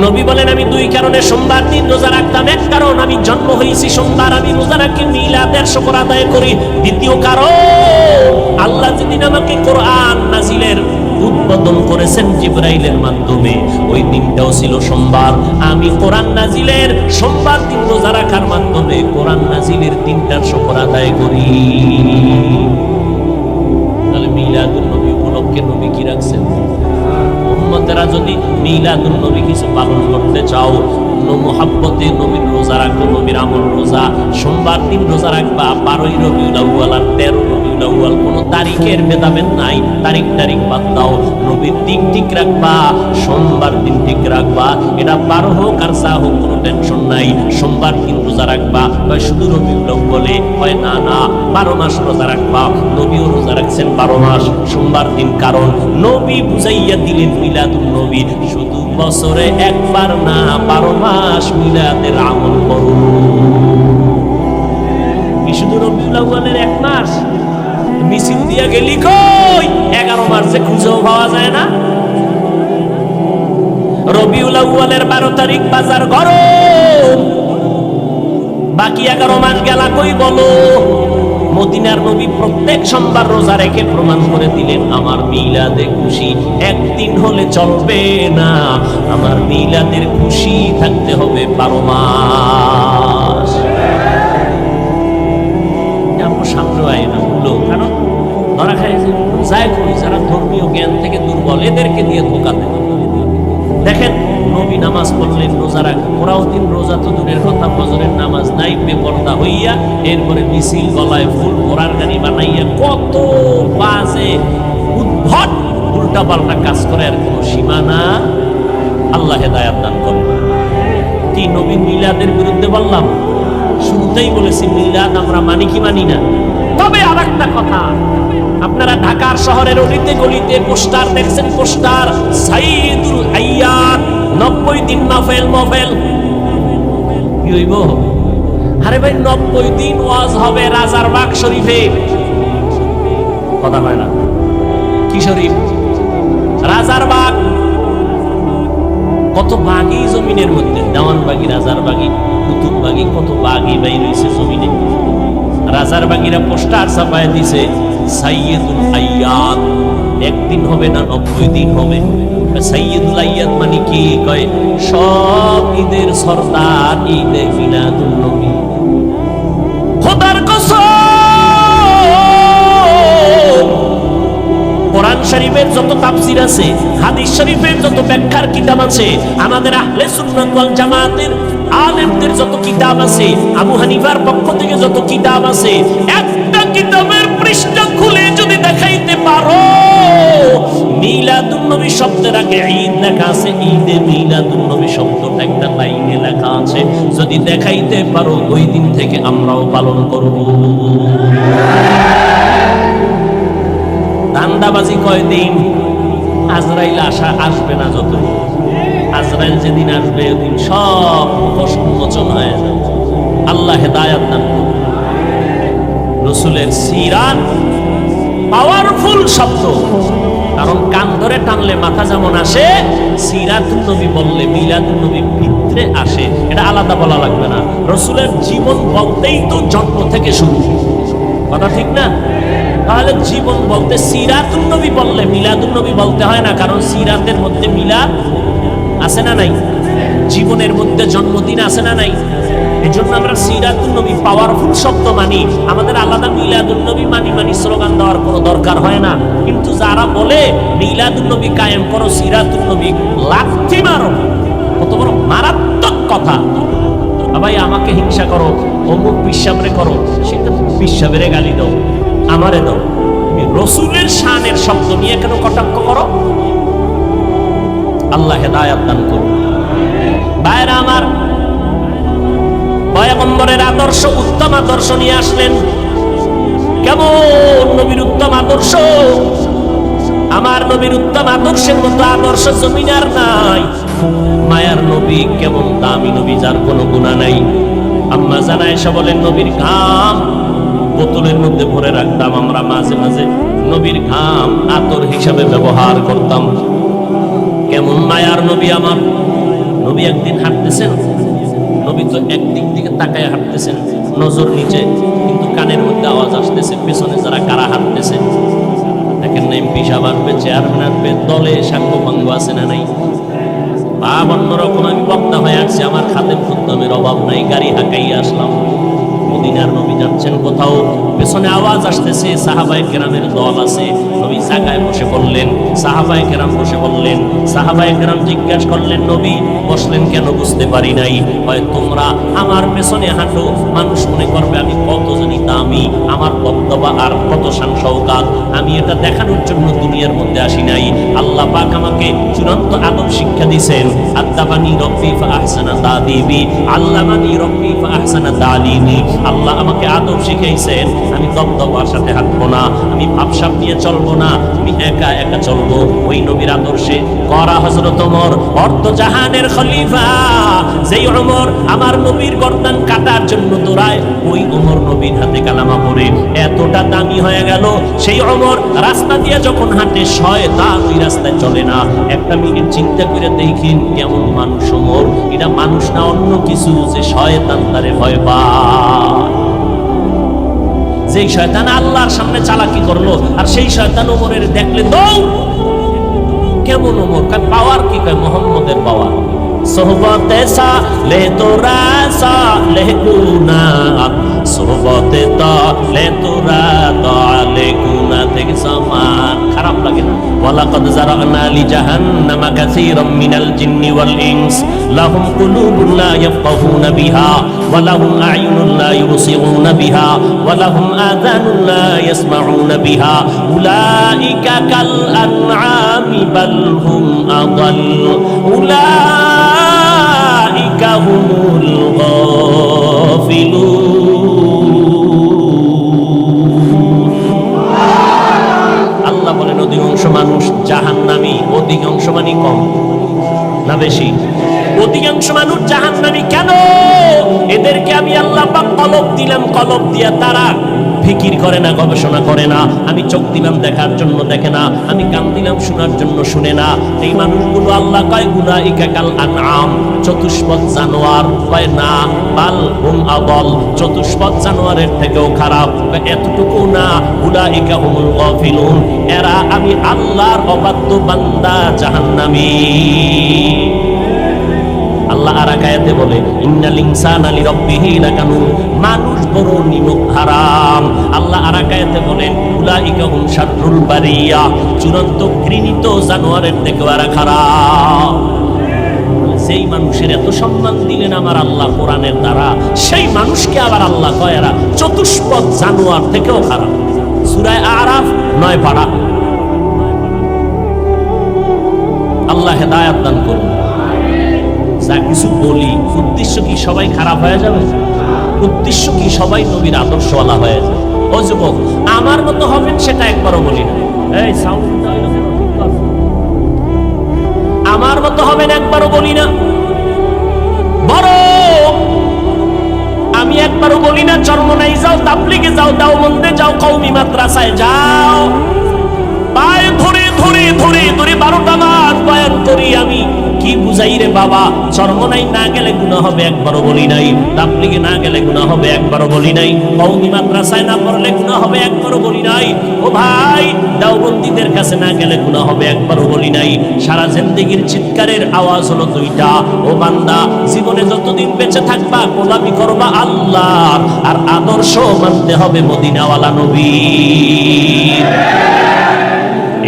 নবী বলেন আমি দুই কারণে সোমবার দিন রোজা রাখতাম। এক কারণ আমি জন্ম হয়েছি সোমবার, আমি রোজা রাখি, মিলাদের শুকর আদায় করি। দ্বিতীয় কারণ আল্লাহ যেদিন আমাকে কোরআন নাজিলের উদ্বোধন করেছেন জিবরাইলের মাধ্যমে, ওই দিনটাও ছিল সোমবার। আমি কোরআন নাজিলের সোমবার দিন রোজা রাখার মাধ্যমে কোরআন নাজিলের দিনটার শুকর আদায় করি। তাহলে মিলাদুন নবী উপলক্ষে নবী কি রাখছেন? উম্মতেরা যদি মিলাদুন নবী কিছু পালন করতে চাও, মুহাব্বতে নবীর রোজা রাখো, নবীর আমল রোজা। সোমবার দিন রোজা রাখবা, 12ই রবিউল আউয়াল আর 13 রবিউল আউয়াল, কোনো তারিখের ভেদাভেদ নাই, তারিখ বাদ দাও। নবীর দিন ঠিক রাখবা, সোমবার দিন ঠিক রাখবা। এটা 12 হোক আর 4 হোক, কোনো টেনশন নাই। সোমবার দিন রোজা রাখবা, হয় শুধু রবিউল আউয়ালে, হয় না 12 মাস রোজা রাখবা। নবীও রোজা রাখছেন 12 মাস, সোমবার দিন। কারণ নবী বুঝাইয়া দিলেন মিলাদুন নবী শুধু বছরে একবার না, 12 মাস মিলাদের আমল করুন। কি শুধু রবিউল আউয়ালের 1 মাস মিছিল দিয়া গেলি কই, 11 মাসে খুঁজেও পাওয়া যায় না। রবিউল আউয়ালের 12 তারিখ বাজার গরম, বাকি 11 মাস গেলা কই বলো? মদিনার নবী প্রত্যেক সোমবার রোজা রেখে প্রমাণ করে দিলেন আমার মিলাদে খুশি একদিন হলে চলবে না, আমার মিলাদের খুশি থাকতে হবে 12 মাস। আমরা সামনে আয় না বললো, কারণ ধরা খায় যায় করি যারা ধর্মীয় জ্ঞান থেকে দুর্বল, এদেরকে দিয়ে ধোকা দেয়। দেখেন নবী নামাজ পড়লেন, রোজা রাখ, ওরাও দিন রোজা তো দূরের কথা, ফজরের নামাজ নাই, বেপরদা হইয়া এরপরে মিছিল, গলায় ফুল, ঘোড়ার গাড়ি বানাইয়া কত বাজে উদ্ভট উল্টা পাল্টা কাজ করে, আর কোনো সীমানা। আল্লাহ হেদায়াত দান করে। কি নবী মিলাদের বিরুদ্ধে বললাম? শুরুতেই বলেছি মিলাদ আমরা মানি কি মানি না। তবে আর একটা কথা, আপনারা ঢাকার শহরের অলিতে গলিতে পোস্টার দেখছেন, পোস্টার সাইয়্যিদুল আইয়াদ 90 দিন মাহফিল। কি হইব? আরে ভাই 90 দিন ওয়াজ হবে রাজারবাগ শরীফে। কথা হয় না? কি শরীফ? রাজারবাগ। কত বাগি জমিনের মধ্যে, দেওয়ানবাগি, রাজারবাগি, কুতুববাগি, কত বাগি বাই রয়েছে জমিনে। রাজারবাগিরা পোস্টার ছাপায় দিছে সাইয়্যিদুল আইয়াদ, একদিন হবে না 90 দিন হবে। সাইয়্যিদুল আইয়াদ মানে কি? কয় সব ঈদের সরদার, ঈদে মিলাদুন নবী। খোদার কসম, কোরআন শরীফের যত তাফসীর আছে, হাদিস শরীফের যত ব্যাখ্যার কিতাব আছে, আমাদের আহলে সুন্নাত ওয়াল জামাতের আলেমদের যত কিতাব আছে, আবু হানিফার পক্ষ থেকে যত কিতাব আছে, একটা কিতাবের পৃষ্ঠা খুলে যদি দেখাইতে পারো মিলাদুন নবী শব্দের আগে ঈদ লেখা আছে, ঈদে মিলাদুন নবী শব্দটা একটা লাইনে লেখা আছে, যদি দেখাইতে পারো ওই দিন থেকে আমরাও পালন করব। ধান্দাবাজি কয়দিন? আজরাইল আসবে না, যত আজরাইল যেদিন আসবে ওদিন সব মুখোশ উন্মোচন হয়ে যাবে। আল্লাহ হেদায়াত দান করুন। রাসূলের সিরাত পাওয়ারফুল শব্দ, কারণ কান ধরে টানলে মাথা যেমন আসে, সিরাতুন নবী বললে মিলাদুন নবী ভিতরে আসে। এটা আলাদা বলা লাগবে না। রসুলের জীবন বলতেই তো জন্ম থেকে শুরু, কথা ঠিক না? তাহলে জীবন বলতে সিরাতুন নবী বললে মিলাদুন নবী বলতে হয় না, কারণ সিরাতের মধ্যে মিলাদ আছে না নাই? জীবনের মধ্যে জন্মদিন আছে না নাই? এই জন্য আমরা সিরাতুন নবী পাওয়ারফুল শব্দ মানি, আমাদের আলাদা মিলাদুন নবী মানি স্লোগান দেওয়ার কোনো দরকার হয় না। কিন্তু যারা বলে মিলাদুন নবী কায়েম করো, সিরাতুন নবী লাথি মারো, কত বড় মারাত্মক কথা। ভাই আমাকে হিংসা করো, অমুক পিসাবরে করো, সেটা পিসাবেরে গালি দাও, আমারে দাও, তুমি রসুলের শানের শব্দ নিয়ে কেন কটাক্ষ করো? আল্লাহ হেদায়াত দান করুন। ভাইরা আমার, পয়গম্বরের আদর্শ, উত্তম আদর্শ নিয়ে আসলেন। কেমন নবীর উত্তম আদর্শ! আমার নবীর উত্তম আদর্শের মতো আদর্শ জমিনে আর নাই। মায়ার নবী কেমন দামি নবী, যার কোনো গুনাহ নাই। আম্মা জানা এসে বলেন, নবীর ঘাম বোতলের মধ্যে ভরে রাখতাম আমরা, মাঝে মাঝে নবীর ঘাম আতর হিসাবে ব্যবহার করতাম। কেমন মায়ার নবী আমার! নবী একদিন হাঁটতেছেন, নবী তো একদিক দিকে তাকায় হাঁটতেছেন, নজর নিচে, কিন্তু কানের মধ্যে আওয়াজ আসতেছে, পেছনে যারা কারা হাঁটতেছে। দেখেন না, এমপি সাহেব আসবে, চেয়ারম্যান আসবে, দলে সাঙ্গ ভাঙ্গ আছে না নাই? ভাব অন্যরকম। আমি বক্তা হয়ে আসছি, আমার খাদেম খুদ্দমের অভাব নাই, গাড়ি হাঁকাইয়া আসলাম। মদিনার নবী যাচ্ছেন কোথাও, পেছনে আওয়াজ আসতেছে, সাহাবায়ে কেরামের দল আছে। নবী জায়গায় বসে পড়লেন, সাহাবায়ে কেরাম বসে পড়লেন। সাহাবায়ে কেরাম জিজ্ঞাসা করলেন, নবী বসলেন কেন? বুঝতে পারি নাই। হয় তোমরা আমার পেছনে হাঁটো, মানুষ মনে করবে আমি কত জানি দামি, আমার দবদবা আর কত শান শওকাত। আমি এটা দেখানোর জন্য দুনিয়ার মধ্যে আসি নাই। আল্লাহ পাক আমাকে চূড়ান্ত আদব শিক্ষা দিয়েছেন। আদাবানি রব্বি ফাআহসানা তাদিবি, আল্লামানি রব্বি ফাআহসানা তালিমি। আল্লাহ আমাকে আদব শিখাইছেন, আমি দবদবার সাথে হাঁটবো না, আমি ভাবসাব নিয়ে চলবো না, আমি একা একা চলবো। ওই নবীর আদর্শে করা হযরত ওমর, অর্ধ জাহানের খলিফা, যেই ওমর আমার নবীর গর্দান কাটার জন্য দৌড়ায়, ওই ওমর নবীর হাতে কালামা পড়ে এতটা দামি হয়ে গেল। সেই ওমর রাস্তা দিয়ে যখন হাঁটে, শয়তান ওই রাস্তায় চলে না। একটা মিনিট চিন্তা করে দেখেন, কেমন মানুষ ওমর! এটা মানুষ না অন্য কিছু, যে শয়তান তারে ভয় পায়। যেই শয়তান আল্লাহর সামনে চালাকি করলো, আর সেই শয়তান ওমরের দেখলে দৌড়। কেমন ওমর! পাওয়ার কি? কয় মোহাম্মদের পাওয়ার। সোহবতে সালে তোরা সালে গুনা, সোহবতে তালে তোরা তালে গুনা থেকে সমান। খারাপ লাগে না? ওয়ালাকাদ যারানা লি জাহান্নামা কাসীরাম মিনাল জিন্নি ওয়াল ইনস লাহুম কুলুবুন লা ইয়াফকাহুনা বিহা ওয়া লাহুম আ'য়ুনুন লা ইউবসিরুনা বিহা ওয়া লাহুম আযানুন লা ইয়াসমাউনা বিহা উলাইকা কাল আনআমি বাল হুম আদাল উলাইকা হুমুল গাফিলুন। আল্লাহ বলেন, অধিকাংশ মানুষ জাহান্নামী। অধিকাংশ মানে কম না বেশি? অধিকাংশ মানুষ জাহান্নামী। কেন? এদেরকে আমি আল্লাহ পাক কলব দিলাম, কলব দিয়া তারা ফিকির করে না, গবেষণা করে না। আমি চোখ দিলাম দেখার জন্য, দেখে না। আমি কান দিলাম শোনার জন্য, শুনে না। এই মানুষগুলো আল্লাহ কয় উলাইকা কাল আনআম, চতুষ্পদ জানোয়ার। কয় না, বাল হুম আদাল, চতুষ্পদ জানোয়ারের থেকেও খারাপ। এতটুকু না, উলাইকা হুমুল গাফিলুন, এরা আমি আল্লাহর অবাধ্য বান্দা, জাহান্নামী। আল্লাহ আর এক আয়াতে বলে, ইন্নাল ইনসানা লিরাব্বিহি লাকানুন, মানুষ বড় নিমক হারাম। আল্লাহ আর এক আয়াতে বলেন, উলাইকা হুম শাররুল বারিয়া, চূড়ান্ত ঘৃণিত জানোয়ারের থেকেও এরা খারাপ। সেই মানুষের এত সম্মান দিলেন আমার আল্লাহ কোরআনের দ্বারা, সেই মানুষকে আবার আল্লাহ কয় এরা চতুষ্পদ জানোয়ার থেকেও খারাপ। সূরা আরাফ 9 পারা। আল্লাহ হেদায়েত দান করুন। যা কিছু বলি, উদ্দেশ্য কি সবাই খারাপ হয়ে যাবে? উদ্দেশ্য কি সবাই নবীর আদর্শওয়ালা হয়ে যাবে? ও যুবক, আমার মতো হবেন সেটা একবারও বলি না। এই সাউন্ড, আমার মতো হবেন একবারও বলি না। বরং আমি একবারও বলি না চরমনাই যাও, তাবলিগে যাও, দাওবন্দে যাও, কওমি মাদ্রাসায় যাও, পায়ে ধরে ধরে ধরে ধরে 12টা মাস বয়ান করি আমি, কি বুঝাই রে বাবা? চরমনাই না গেলে গুনাহ হবে একবারও বলি নাই, তাবলীগে না গেলে গুনাহ হবে একবারও বলি নাই, কওমি মাদ্রাসায় না পড়লে গুনাহ হবে একবারও বলি নাই, ও ভাই দেওবন্দীদের কাছে না গেলে গুনাহ হবে একবারও বলি নাই। সারা জিন্দেগির চিৎকারের আওয়াজ হলো দুইটা, ও বান্দা জীবনে যতদিন বেঁচে থাকবা গোলামি করবা আল্লাহ, আর আদর্শ মানতে হবে মদিনাওয়ালা নবীর।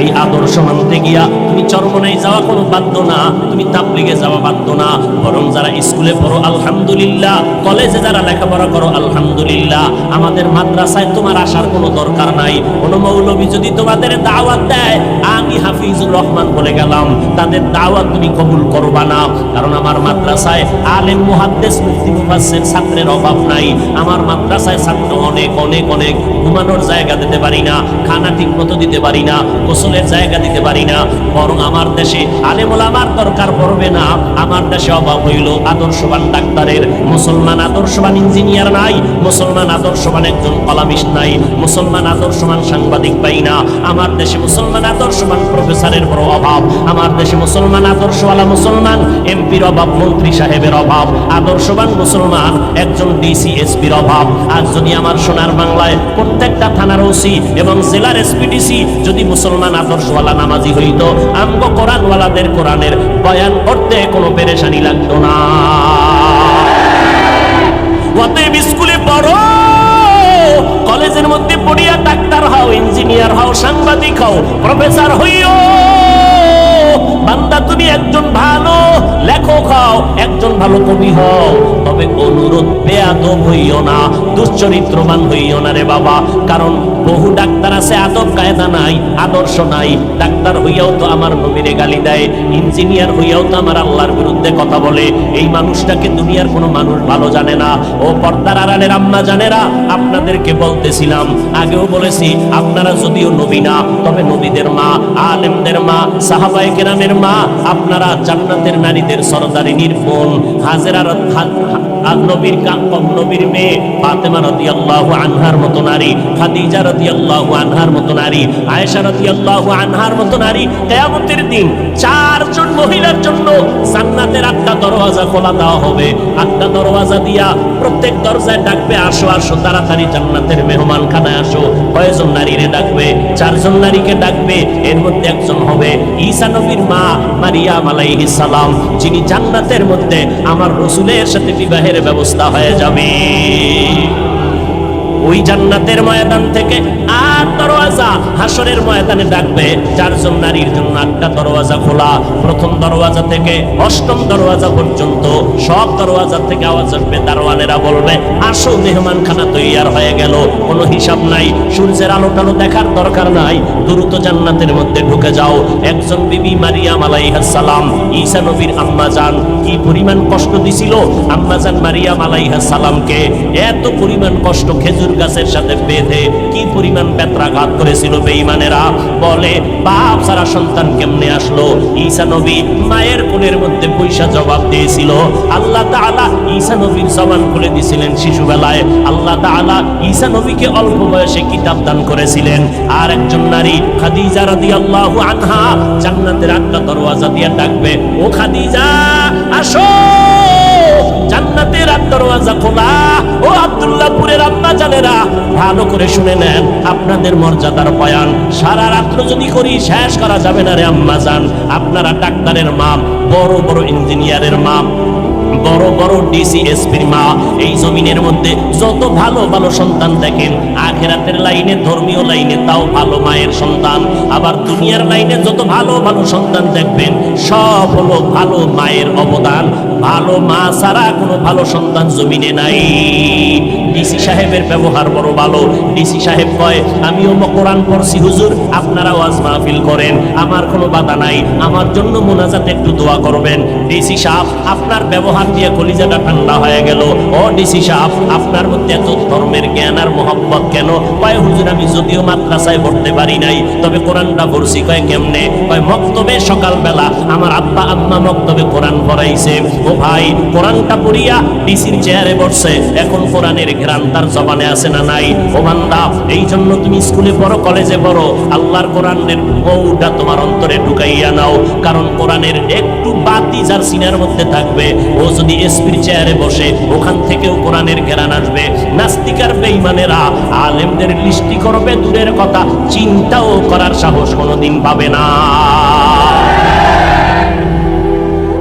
এই আদর্শ মানতে গিয়া তুমি চরমনাই যাওয়া কোনো বাধ্য না, তুমি তাবলীগে যাওয়া বাধ্য না, বরং যারা স্কুলে পড়ো আলহামদুলিল্লাহ, কলেজে যারা লেখাপড়া করো আলহামদুলিল্লাহ, আমাদের মাদ্রাসায় তোমার আসার কোনো দরকার নাই। কোনো মৌলবী যদি তোমাদের দাওয়াত দেয়, আমি হাফিজুর রহমান বলে গেলাম, তাদের দাওয়াত তুমি কবুল করবা না, কারণ আমার মাদ্রাসায় আলেম মুহাদ্দিস মুফতি মুফাসসির ছাত্রের অভাব নাই। আমার মাদ্রাসায় ছাত্র অনেক অনেক অনেক, ঘুমানোর জায়গা দিতে পারি না, খানা ঠিক মতো দিতে পারি না, গোসলের জায়গা দিতে পারি না, বরং আমার দেশে আলেম ওলামার দরকার পড়বে না। আমার দেশে অভাব হইল আদর্শবান ডাক্তারের, মুসলমান আদর্শবান ইঞ্জিনিয়ার নাই, মুসলমান আদর্শবান একজন কলামিস্ট নাই, মুসলমান আদর্শবান সাংবাদিক পাই না। আমার দেশে মুসলমান আদর্শবান প্রফেসরের বড় অভাব, আমার দেশে মুসলমান আদর্শওয়ালা মুসলমান এমপির অভাব, মন্ত্রী সাহেবের অভাব, আদর্শবান মুসলমান একজন ডিসি এসপির অভাব। আজ যদি আমার সোনার বাংলায় প্রত্যেকটা থানার ওসি এবং জেলার এসপিডিসি যদি মুসলমান আদর্শওয়ালা নামাজি হইতো, আমগো কোরআনওয়ালাদের কোরআনের বয়ান করতে কোনো পেরেশানি লাগতো না। অতএব স্কুলে পড়ো, কলেজের মধ্যে পড়িয়া ডাক্তার হও, ইঞ্জিনিয়ার হও, সাংবাদিক হও, প্রফেসর হইও। বান্দা তুমি একজন ভালো লেখক হও, একজন ভালো কবি হও, তবে অনুরোধ বেয়াদব হইও না, দুশ্চরিত্রবান হইও না রে বাবা। কারণ বহু ডাক্তার আছে আদব কায়দা নাই, আদর্শ নাই, ডাক্তার হইয়াও তো আমার নবীরে গালি দেয়, ইঞ্জিনিয়ার হইয়াও তো আমার আল্লাহর বিরুদ্ধে কথা বলে। এই মানুষটাকে দুনিয়ার কোনো মানুষ ভালো জানে না। ও পর্দার আড়ালের আম্মা জানেরা, আপনাদেরকে বলতেছিলাম, আগেও বলেছি, আপনারা যদিও নবী না, তবে নবীদের মা, আলেমদের মা, সাহাবায়ে কেরামের মা, আপনারা জান্নাতের নারীদের সরদারিনীর বোন, হাজেরা নবীর নবীর মেয়ে ফাতেমা রাদিয়াল্লাহু আনহার মতো নারী, খাদিজা রাদিয়াল্লাহু আনহার মতো নারী, আয়েশা রাদিয়াল্লাহু আনহার মতো নারী। কিয়ামতের দিন চারজন মহিলার জন্য জান্নাতের 8টা দরওয়াজা খোলা দেওয়া হবে। 8টা দরওয়াজা দিয়া প্রত্যেক দরজায় ডাকবে, আসো আসো তাড়াতাড়ি জান্নাতের মেহমানখানায় আসো। কয়জন নারীরে ডাকবে? 4জন নারীকে ডাকবে। এর মধ্যে একজন হবে ঈসা নবীর মা মারিয়াম আলাইহিস সালাম, যিনি জান্নাতের মধ্যে আমার রাসূলের সাথে বিবাহের ব্যবস্থা হয়ে যাবে। ওই জান্নাতের ময়দান থেকে 8 দরওয়াজা হাসরের ময়দানে ডাকবে। 4জন নারীর জন্য 8টা দরওয়াজা খোলা। প্রথম দরওয়াজা থেকে 8ম দরওয়াজা পর্যন্ত সব দরওয়াজা থেকে আওয়াজ আসবে, দারোয়ানেরা বলবে, আসো মেহমানখানা তৈয়ার হয়ে গেল। কোনো হিসাব নাই, সূর্যের আলো টালো দেখার দরকার নাই, দ্রুত জান্নাতের মধ্যে ঢুকে যাও। একজন বিবি মারিয়াম আলাইহিস সালাম, ঈসা নবীর আম্মা জান, কি পরিমাণ কষ্ট দিছিল আম্মা জান মারিয়াম আলাইহিস সালামকে। এত পরিমাণ কষ্ট, খেজুর গাছের সাথে বেঁধে কি পরিমাণ বেত্রাঘাত করেছিল বেঈমানেরা। বলে, বাপ সারা সন্তান কেমনে আসলো? ঈসা নবী মায়ের কোলের মধ্যে পয়সা জবাব দিয়েছিল। আল্লাহ তাআলা ঈসা নবীর জবান খুলে দিয়েছিলেন শিশুবেলায়। আল্লাহ তাআলা ঈসা নবীকে অল্প বয়সে কিতাব দান করেছিলেন। আর একজন নারী খাদিজা রাদিয়াল্লাহু আনহা জান্নাতের 8টা দরওয়াজা দিয়ে ডাকবে, ও খাদিজা আসো, জান্নাতের 8 দরওয়াজা খোলা। ও আব্দুল্লাহপুরের আম্মা জানেরা, ভালো করে শুনে নেন, আপনাদের মর্যাদার বয়ান সারা রাত্র যদি করি শেষ করা যাবে না রে আম্মা জান। আপনারা ডাক্তারের মা, বড় বড় ইঞ্জিনিয়ারের মা, বড় বড় ডিসি এসপির মা। এই জমিনের মধ্যে যত ভালো ভালো সন্তান দেখেন, আখিরাতের লাইনে, ধর্মীয় লাইনে তাও ভালো মায়ের সন্তান। আবার দুনিয়ার লাইনে যত ভালো ভালো সন্তান দেখবেন, সব হলো ভালো মায়ের অবদান। ভালো মা ছাড়া কোনো ভালো সন্তান জমিনে নাই। ডিসি সাহেবের ব্যবহার বড় ভালো। ডিসি সাহেব কয়, আমিও কোরআন পড়ছি হুজুর, আপনারা ওয়াজ মাহফিল করেন, আমার কোনো বাধা নাই, আমার জন্য মোনাজাতে একটু দোয়া করবেন। ডিসি সাহেব আপনার ব্যবহার দিয়ে কলিজাটা ঠান্ডা হয়ে গেল। ও ডিসি সাহেব, আপনার মধ্যে এত ধর্মের জ্ঞান আর মোহাব্বত কেন? কয় হুজুর, আমি যদিও মাদ্রাসায় পড়তে পারি নাই, তবে কোরআনটা পড়ছি। কয় কেমনে? কয় মক্তবে সকালবেলা আমার আব্বা আম্মা মক্তবে কোরআন পড়াইছে। ও ভাই, কোরআনটা পড়িয়া ডিসির চেয়ারে বসছে, এখন কোরআনের ঘ্রাণ তার জবানে আছে না নাই? ও বান্দা, এই জন্য তুমি স্কুলে পড়ো, কলেজে পড়ো, আল্লাহর কোরআনের বউটা তোমার অন্তরে ঢুকাইয়া নাও। কারণ কোরআনের একটু বাতি যার সিনার মধ্যে থাকবে, ও যদি এসপির চেয়ারে বসে, ওখান থেকেও কোরআনের ঘ্রাণ আসবে। নাস্তিক আর বেঈমানেরা আলেমদের লিস্টি করবে দূরের কথা, চিন্তাও করার সাহস কোনোদিন পাবে না।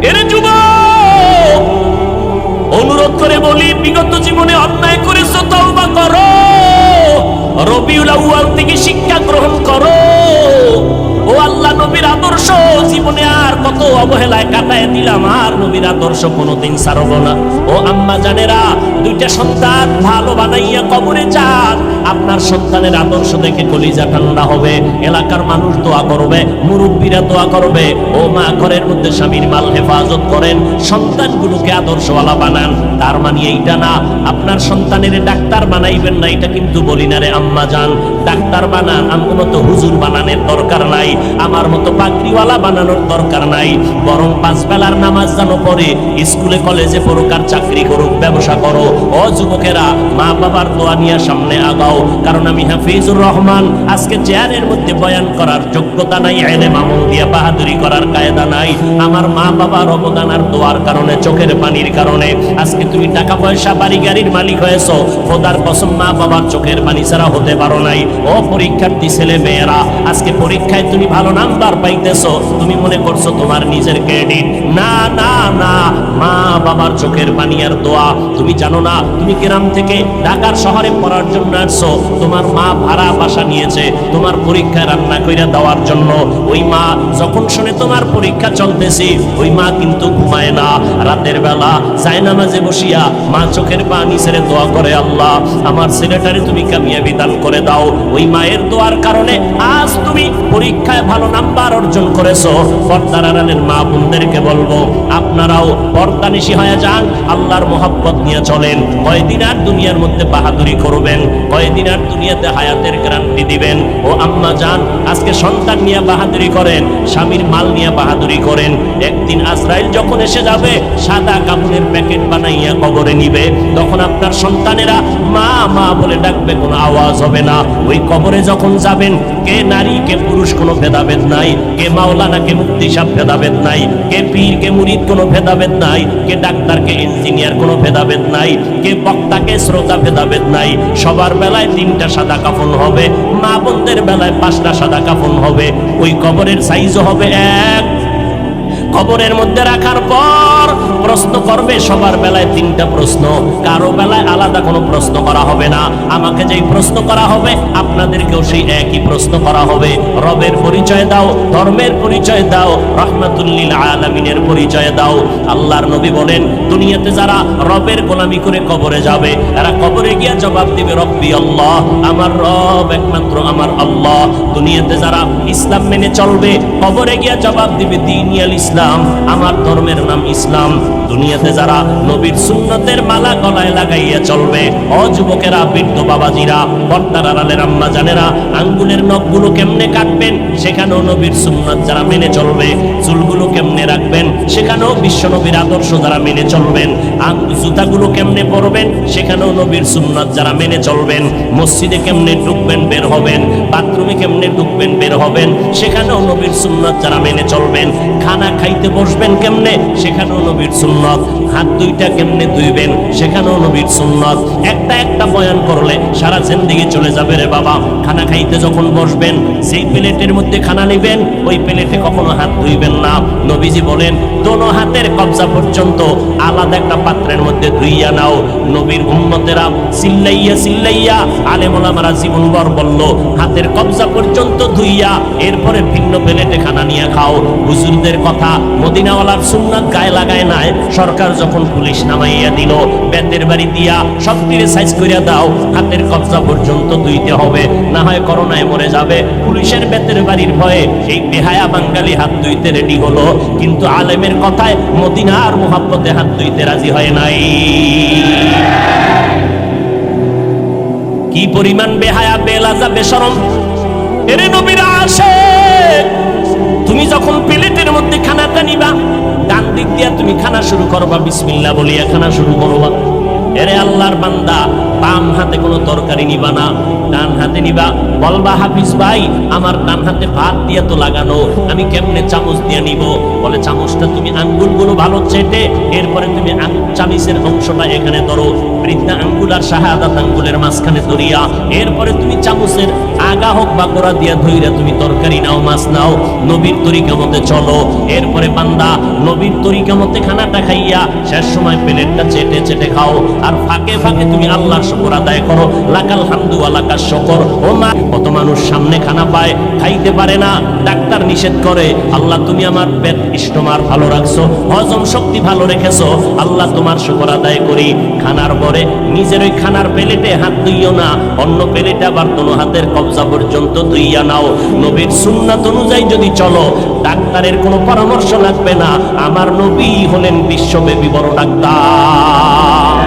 এর যুবক, অনুরোধ করে বলি, বিগত জীবনে অন্যায় করেছো, তওবা করো। রবিউল আউয়াল থেকে শিক্ষা গ্রহণ করো। ও আল্লাহ, নবীর আদর্শ জীবনে আর কত অবহেলায় কাটায় দিলাম, আর নবীর আদর্শ কোনোদিন ছাড়ব না। ও আম্মা জানেরা, দুইটা সন্তান ভালো বানাইয়া কবরে যান, আপনার সন্তানের আদর্শ দেখে কলিজা ঠান্ডা হবে। এলাকার মানুষ দোয়া করবে, মুরব্বীরা দোয়া করবে। ও মা, ঘরের মধ্যে স্বামীর মাল হেফাজত করেন, সন্তানগুলোকে আদর্শওয়ালা বানান। তার মানে এইটা না আপনার সন্তানের ডাক্তার বানাইবেন না, এটা কিন্তু বলি না রে আম্মা জান। ডাক্তার বানান, আমার মতো হুজুর বানানোর দরকার নাই, আমার মতো পাগড়িওয়ালা বানানোর দরকার নাই। বরং 5 বেলার নামাজ জানো পড়ে, স্কুলে কলেজে পড়ুক আর চাকরি করুক, ব্যবসা করো। ও যুবকেরা, মা বাবার দোয়া নিয়ে সামনে আগাও। কারণ আমি হাফিজুর রহমান, আজকে চেয়ারের মধ্যে বয়ান করার যোগ্যতা নাই, ইলম আমল দিয়ে বাহাদুরি করার কায়দা নাই। আমার মা বাবার অবদান আর দোয়ার কারণে, চোখের পানির কারণে আজকে তুমি টাকা পয়সা বাড়ি গাড়ির মালিক হয়েছো। খোদার কসম, মা বাবার চোখের পানি ছাড়া হতে পারো নাই। ও পরীক্ষার্থী ছেলে মেয়েরা, আজকে পরীক্ষায় তুমি ভালো নাম্বার পাইতেছো, তুমি মনে করছো তোমার নিজের ক্রেডিট। না না না, মা বাবার চোখের পানি আর দোয়া। তুমি জানো না, তুমি গ্রাম থেকে ঢাকার শহরে পড়ার জন্য আসছো, তোমার মা ভাড়া বাসা নিয়েছে তোমার পরীক্ষায় রান্না কইরা দেওয়ার জন্য। ওই মা যখন শুনে তোমার পরীক্ষা চলতেছে, ওই মা কিন্তু ঘুমায় না। রাতের বেলা জায়নামাজে বসিয়া মা চোখের পানি ছেড়ে দোয়া করে, আল্লাহ আমার ছেলেটারে তুমি কামিয়াবি দান করে দাও। ওই মায়ের দোয়ার কারণে আজ তুমি পরীক্ষায় ভালো নাম্বার অর্জন করেছো। পর্দার আড়ালের মা বোনদেরকে বলবো, আপনারাও পর্দানিশী হয়ে যান, আল্লাহর মোহাব্বত নিয়ে চলেন। কয়দিন আর দুনিয়ার মধ্যে বাহাদুরি করবেন, কয়দিন আর দুনিয়াতে হায়াতের গ্যারান্টি দিবেন। ও আম্মা জান, আজকে সন্তান নিয়ে বাহাদুরি করেন, স্বামীর মাল নিয়ে বাহাদুরি করেন। একদিন আজরাইল যখন এসে যাবে, সাদা কাপড়ের প্যাকেট বানাইয়া কবরে নিবে, তখন আপনার সন্তানেরা মা মা বলে ডাকবে, কোনো আওয়াজ হবে না। ওই কবরে যখন যাবেন, কে নারী কে পুরুষ কোনো ভেদাভেদ নাই, কে মাওলানা কে মুফতি সাহেব ভেদাভেদ নাই, কে পীর কে মুরিদ কোনো ভেদাভেদ নাই, কে ডাক্তার কে ইঞ্জিনিয়ার কোনো ভেদাভেদ নাই, কে বক্তা কে শ্রোতা ভেদাভেদ নাই। সবার বেলায় 3টা সাদা কাফন হবে, মা বোনদের বেলায় 5টা সাদা কাফন হবে। ওই কবরের সাইজও হবে এক। কবরের মধ্যে রাখার পর প্রশ্ন করবে, সবার বেলায় 3টা প্রশ্ন, কারো বেলায় আলাদা কোনো প্রশ্ন করা হবে না। আমাকে যেই প্রশ্ন করা হবে, আপনাদেরকেও সেই একই প্রশ্ন করা হবে। রবের পরিচয় দাও, ধর্মের পরিচয় দাও, রহমাতুল্লিল আলামিনের পরিচয় দাও। আল্লাহর নবী বলেন, দুনিয়াতে যারা রবের গোলামি করে কবরে যাবে, এরা কবরে গিয়া জবাব দিবে, রব্বি আল্লাহ, আমার রব একমাত্র আমার আল্লাহ। দুনিয়াতে যারা ইসলাম মেনে চলবে, কবরে গিয়া জবাব দিবে, দীনিয়াল ইসলাম, আমার ধর্মের নাম ইসলাম। দুনিয়াতে যারা নবীর সুন্নতের মালা গলায় লাগাইয়া চলবে, অযুবকেরা, বৃদ্ধ বাবাজিরা, পর্দার আড়ালের আম্মা জানেরা, আঙ্গুলের নখগুলো কেমনে কাটবেন, সেখানেও নবীর সুন্নত যারা মেনে চলবে। চুলগুলো কেমনে রাখবেন, সেখানেও বিশ্ব নবীর আদর্শ যারা মেনে চলবেন। জুতাগুলো কেমনে পরবেন, সেখানেও নবীর সুন্নত যারা মেনে চলবেন। মসজিদে কেমনে ঢুকবেন বের হবেন, বাথরুমে কেমনে ঢুকবেন বের হবেন, সেখানেও নবীর সুন্নত যারা মেনে চলবেন। খানা খাইতে বসবেন কেমনে, সেখানেও নবীর সুন্নত। হাত দুইটা কেমনে ধুইবেন, সেখানেও নবীর সুন্নত। একটা একটা বয়ান করলে সারা জিন্দেগি চলে যাবে রে বাবা। খানা খাইতে যখন বসবেন, সেই প্লেটের মধ্যে খানা নেবেন, ওই প্লেটে কখনো হাত ধুইবেন না। নবীজি বলেন, দোনো হাতের কবজা পর্যন্ত আলাদা একটা পাত্রের মধ্যে ধুইয়া নাও। নবীর উম্মতেরা চিল্লাইয়া চিল্লাইয়া, আলেম ওলামারা জীবনভর বলল, হাতের কবজা পর্যন্ত ধুইয়া এরপরে ভিন্ন প্লেটে খানা নিয়ে খাও। হুজুরদের কথা মদিনাওয়ালার সুন্নাত গায়ে লাগায় নাই। সরকার যখন পুলিশ নামাইয়া দিল, বেতের বাড়ি দিয়া সবটিরে সাইজ করিয়া দাও, হাতের কবজা পর্যন্ত ধুইতে হবে, না হয় করোনায় মরে যাবে। পুলিশের বেতের বাড়ির ভয়ে এই বেহায়া বাঙালি হাত ধুইতে রেডি হলো, কিন্তু আলেমের কথায় মদিনার মুহাব্বতে হাত ধুইতে রাজি হয় নাই। কি পরিমাণ বেহায়া, বেলাজা, বেশরম! এরে নবীর আশিক, তুমি যখন প্লেটের মধ্যে খানাটা নিবা, ডান দিক দিয়া তুমি খানা শুরু করবা, বিসমিল্লাহ বলিয়া খানা শুরু করবা। এরে আল্লাহর বান্দা, বাম হাতে কোনো তরকারি নিবা না, ডান হাতে নিবা। বলবা হাফিজ ভাই, আমার ডান হাতে ভাত দিয়া তো লাগানো, আমি কেমনে চামচ দিয়ে নিব? বলে চামচটা তুমি আঙ্গুলগুলো ভালো চেটে, এরপরে তুমি চামিচের অংশটা এখানে ধরো, বৃদ্ধা আঙ্গুল আর শাহাদাত আঙ্গুলের মাঝখানে ধরিয়া, এরপরে তুমি চামচের আগা হোক বা গোড়া দিয়া ধইরা তুমি তরকারি নাও, মাছ নাও, নবীর তরিকা মতে চলো। এরপরে বান্দা নবীর তরিকা মতে খানাটা খাইয়া শেষ সময় প্লেটটা চেটে চেটে খাও, আর ফাঁকে ফাঁকে তুমি আল্লাহর শুকর আদায় করো, লাকাল হামদু ওয়া লাকাশ শুকর। ও মা, কত মানুষ সামনে খানা পায়, খাইতে পারে না, ডাক্তার নিষেধ করে। আল্লাহ তুমি আমার পেট স্টোমার ভালো রাখছো, হজম শক্তি ভালো রেখেছো, আল্লাহ তোমার শুকর আদায় করি। খানার পরে নিজের ওই খানার প্লেটে হাত ধুইও না, অন্য প্লেটে আবার দোনো হাতের কবজা পর্যন্ত ধুইয়া নাও। নবীর সুন্নাত অনুযায়ী যদি চলো, ডাক্তারের কোনো পরামর্শ লাগবে না। আমার নবী হলেন বিশ্বব্যাপী বড় ডাক্তার।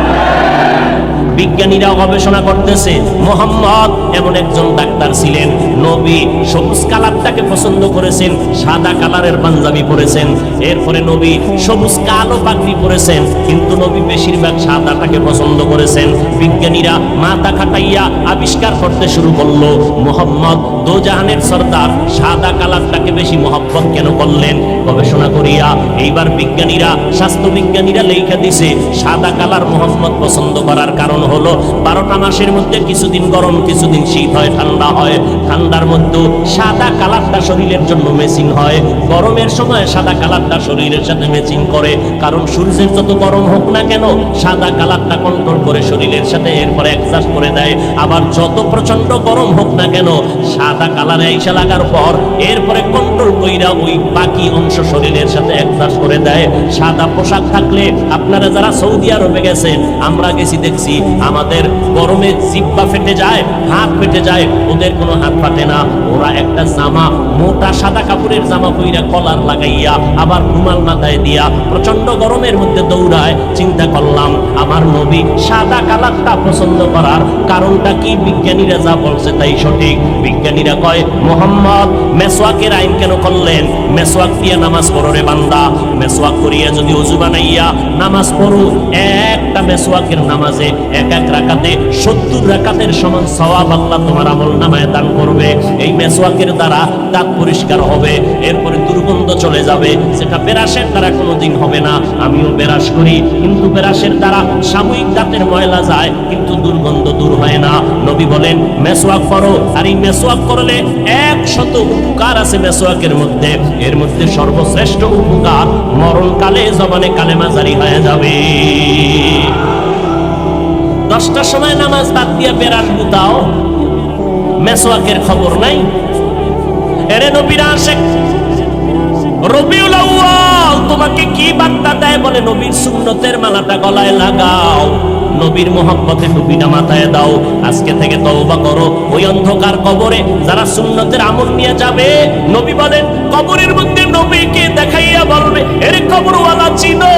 বিজ্ঞানীরা গবেষণা করতেছে, মোহাম্মদ এমন একজন ডাক্তার ছিলেন, নবী সবুজ কালারটাকে পছন্দ করেছেন, সাদা কালারের পাঞ্জাবি পরেছেন। এরপরে নবী সবুজ কালো পাগড়ি পরেছেন, কিন্তু নবী বেশিরভাগ সাদাটাকে পছন্দ করেছেন। বিজ্ঞানীরা মাথা খাটাইয়া আবিষ্কার করতে শুরু করলো, মোহাম্মদ দোজাহানের সর্দার সাদা কালারটাকে বেশি মহব্বত কেন করলেন? গবেষণা করিয়া এইবার বিজ্ঞানীরা, স্বাস্থ্য বিজ্ঞানীরা লেখা দিছে, সাদা কালার মোহাম্মদ পছন্দ করার কারণ হলো 12টা মাসের মধ্যে কিছুদিন গরম, কিছুদিন শীত হয়, ঠান্ডা হয়। ঠান্ডার মধ্যে সাদা কালারটা শরীরের জন্য মেচিং হয়, গরমের সময় সাদা কালারটা শরীরের সাথে মেচিং করে। কারণ সূর্যের যত গরম হোক না কেন, সাদা কালারটা কন্ট্রোল করে শরীরের সাথে, এরপরে অ্যাডজাস্ট করে দেয়। আবার যত প্রচন্ড গরম হোক না কেন, সাদা কালারে আইসা লাগার পর এরপরে কন্ট্রোল কইরা ওই বাকি অংশ শরীরের সাথে অ্যাডজাস্ট করে দেয়। সাদা পোশাক থাকলে, আপনারা যারা সৌদি আরবে গেছেন, আমরা গেছি দেখছি, আমাদের গরমে জিহ্বা ফেটে যায়, হাত ফেটে যায়, ওদের কোনো হাত ফাটে না। ওরা একটা জামা, মোটা সাদা কাপড়ের জামা পইরা কলার লাগাইয়া আবার রুমাল মাথায় দিয়া প্রচন্ড গরমের মধ্যে দৌড়ায়। চিন্তা করলাম, আমার নবী সাদা কালারটা পছন্দ করার কারণটা কি? বিজ্ঞানীরা যা বলছে তাই সঠিক। বিজ্ঞানীরা কয়, মোহাম্মদ মেসওয়াকের আইন কেন করলেন? মেসওয়াক দিয়ে নামাজ পড়ো রে বান্দা, মেসওয়াক করিয়া যদি ওযু বানাইয়া নামাজ পড়ো, একটা মেসওয়াকের নামাজে এক এক রাকাতে 70 রাকাতের সমান সওয়াব আল্লাহ তোমার আমলনামায় দান করবে। এই মেসওয়াকের দ্বারা দাঁত পরিষ্কার হবে, এরপরে দুর্গন্ধ চলে যাবে, সেটা বেরাসের দ্বারা কোনোদিন হবে না। আমিও বেরাস করি, কিন্তু বেরাসের দ্বারা সাময়িক দাঁতের ময়লা যায়, কিন্তু দুর্গন্ধ দূর হয় না। নবী বলেন মেসওয়াক করো, আর এই মেসওয়াক করলে 100 উপকার আছে মেসওয়াকের মধ্যে। এর মধ্যে সর্বশ্রেষ্ঠ উপকার, মরণকালে জবানে কালেমা জারি হয়ে যাবে। 10টার সময় নামাজ বাদ দিয়া বেরাস গুতাও, মেসওয়াকের খবর নাই। এরে নবীর আশিক, রবিউল আউয়াল তোমাকে কি বার্তা দেয়? বলে নবীর সুন্নতের মালাটা গলায় লাগাও, নবীর মহব্বতে টুপিটা মাথায় দাও, আজকে থেকে তওবা করো। ওই অন্ধকার কবরে যারা সুন্নতের আমল নিয়ে যাবে, নবী বলেন কবরের মধ্যে নবীকে দেখাইয়া বলবে, এর কবরওয়ালা চিনো,